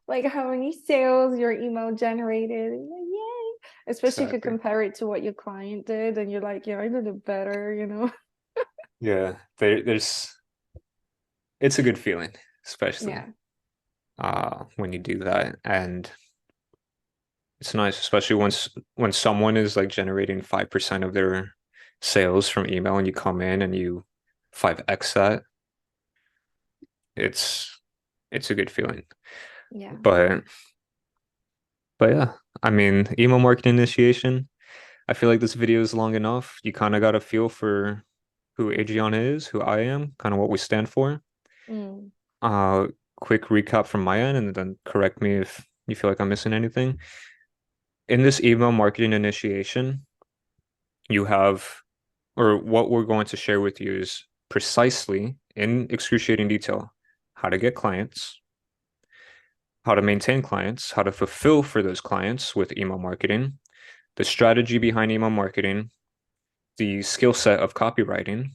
like how many sales your email generated. And you're like, yay. Especially if you Exactly. compare it to what your client did and you're like, yeah, I did it better, you know? Yeah, there's it's a good feeling, especially Yeah. when you do that. And it's nice, especially once when someone is like generating 5% of their sales from email and you come in and you 5x that, it's it's a good feeling. Yeah. But but yeah, I mean, email marketing initiation, I feel like this video is long enough. You kind of got a feel for who Adriana is, who I am, kind of what we stand for. Mm, Uh, quick recap from my end, and then correct me if you feel like I'm missing anything. In this email marketing initiation, you have, or what we're going to share with you is precisely in excruciating detail how to get clients, how to maintain clients, how to fulfill for those clients with email marketing, the strategy behind email marketing, the skill set of copywriting,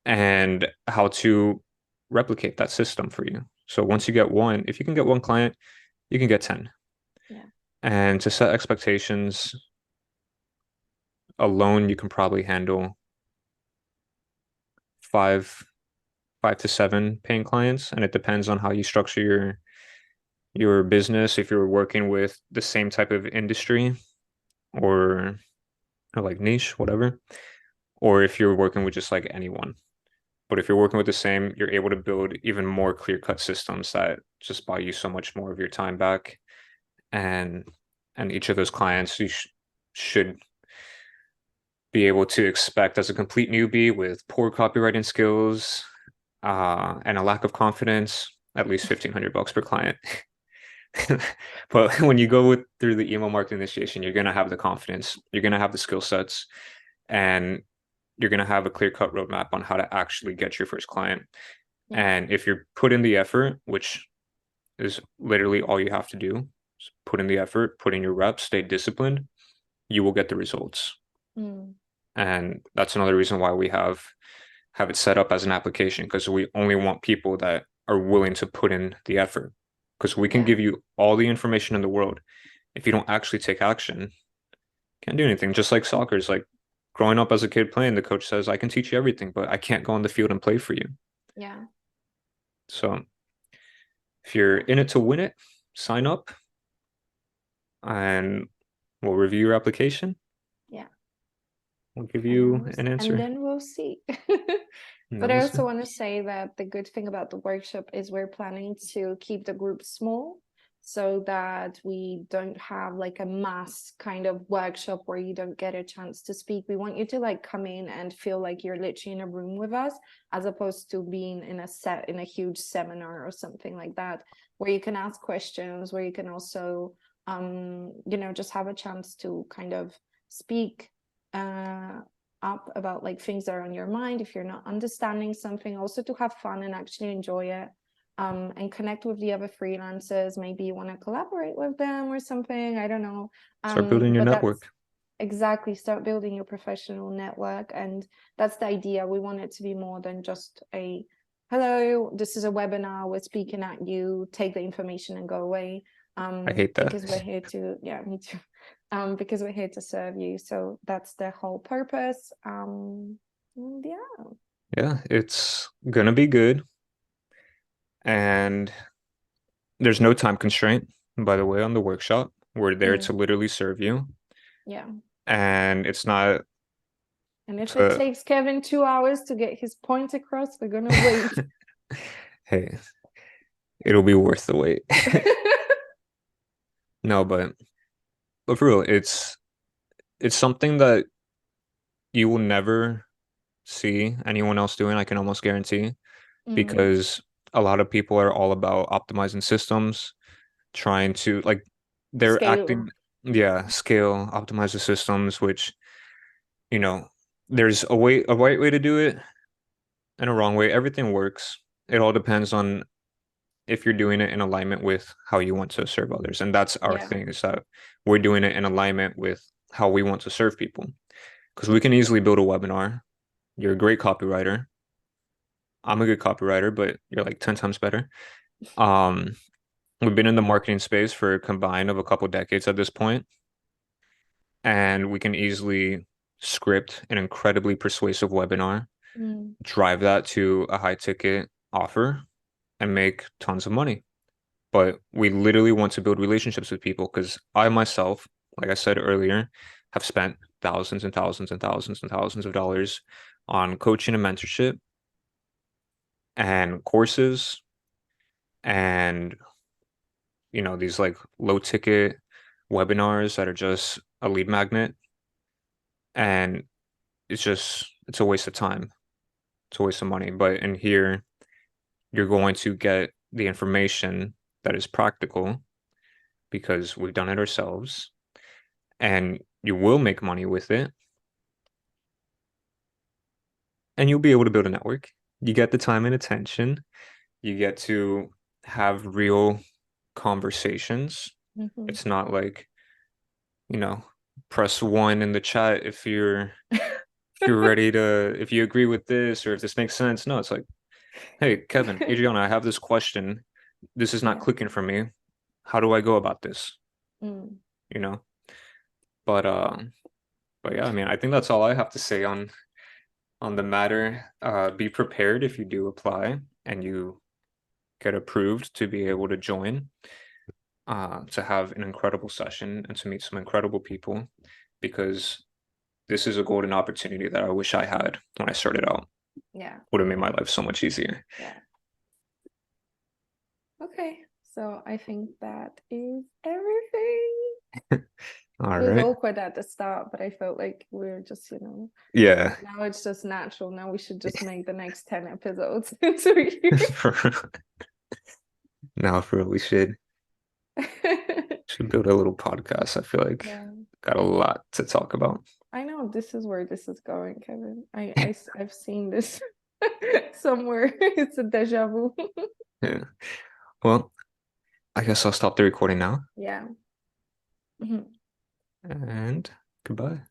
and how to replicate that system for you. So once you get one, if you can get one client, you can get 10. yeah. And to set expectations alone, you can probably handle five, 5 to 7 paying clients. And it depends on how you structure your business, if you're working with the same type of industry or, or like niche, whatever, or if you're working with just like anyone. But if you're working with the same, you're able to build even more clear-cut systems that just buy you so much more of your time back. And and each of those clients you should be able to expect as a complete newbie with poor copywriting skills and a lack of confidence, at least $1,500 per client. But when you go through the email marketing initiation, you're gonna have the confidence, you're gonna have the skill sets, and you're gonna have a clear-cut roadmap on how to actually get your first client. Yeah. And if you're put in the effort, which is literally all you have to do, put in the effort, put in your reps, stay disciplined, you will get the results. Mm, And that's another reason why we have it set up as an application because we only want people that are willing to put in the effort. Because we can yeah. give you all the information in the world. If you don't actually take action, can't do anything. Just like soccer is like growing up as a kid playing, the coach says, I can teach you everything, but I can't go on the field and play for you. Yeah. So if you're in it to win it, sign up and we'll review your application. Yeah. We'll give And you an answer. then we'll see. And But then I we'll see. also want to say that the good thing about the workshop is we're planning to keep the group small so that we don't have like a mass kind of workshop where you don't get a chance to speak. We want you to like come in and feel like you're literally in a room with us, as opposed to being in a huge seminar or something like that, where you can ask questions, where you can also just have a chance to kind of speak uh up about like things that are on your mind if you're not understanding something, also to have fun and actually enjoy it, and connect with the other freelancers. Maybe you want to collaborate with them or something, I don't know. Start building your But that's network. exactly, start building your professional network. And that's the idea. We want it to be more than just a hello, this is a webinar, we're speaking at you, take the information and go away. I hate that. Because we're here to, yeah, me too. Because we're here to serve you. So that's the whole purpose. And yeah. Yeah, it's gonna be good. And there's no time constraint, by the way, on the workshop. We're there to Mm, literally serve you. yeah. And it's not And if it to, takes Kevin 2 hours to get his point across, we're gonna wait. hey, it'll be worth the wait. No, but for real, it's something that you will never see anyone else doing, I can almost guarantee, Mm, because a lot of people are all about optimizing systems, trying to like they're Scale. acting, yeah, scale, optimize the systems, which, you know, there's a right way to do it and a wrong way. Everything works. It all depends on if you're doing it in alignment with how you want to serve others. And that's our Yeah. thing, is that we're doing it in alignment with how we want to serve people. Because we can easily build a webinar. You're a great copywriter. I'm a good copywriter, but you're like 10 times better. Um, we've been in the marketing space for a combined of a couple decades at this point, and we can easily script an incredibly persuasive webinar, Mm. drive that to a high ticket offer, and make tons of money. But we literally want to build relationships with people because I myself, like I said earlier, have spent thousands and thousands and thousands and thousands of dollars on coaching and mentorship and courses and, these like low ticket webinars that are just a lead magnet. And it's a waste of time. It's a waste of money. But in here, you're going to get the information that is practical because we've done it ourselves, and you will make money with it, and you'll be able to build a network. You get the time and attention. You get to have real conversations. Hmm. It's not like, you know, press one in the chat if you're ready to, if you agree with this or if this makes sense. No, it's like, hey, Kevin, Adriana, I have this question. This is not Yeah. clicking for me. How do I go about this? Mm. You know? But but yeah, I mean, I think that's all I have to say on the matter. Be prepared if you do apply and you get approved to be able to join, to have an incredible session and to meet some incredible people, because this is a golden opportunity that I wish I had when I started out. Yeah. Would have made my life so much easier. Yeah. Okay. So I think that is everything. All It was right. awkward at the start, but I felt like we were just, Yeah. now it's just natural. Now we should just make the next 10 episodes into a year. Now for real, we should build a little podcast. I feel like Yeah. got a lot to talk about. I know this is where this is going, Kevin. I've seen this somewhere. It's a deja vu. Yeah. Well, I guess I'll stop the recording now, Yeah. Mhm. and goodbye.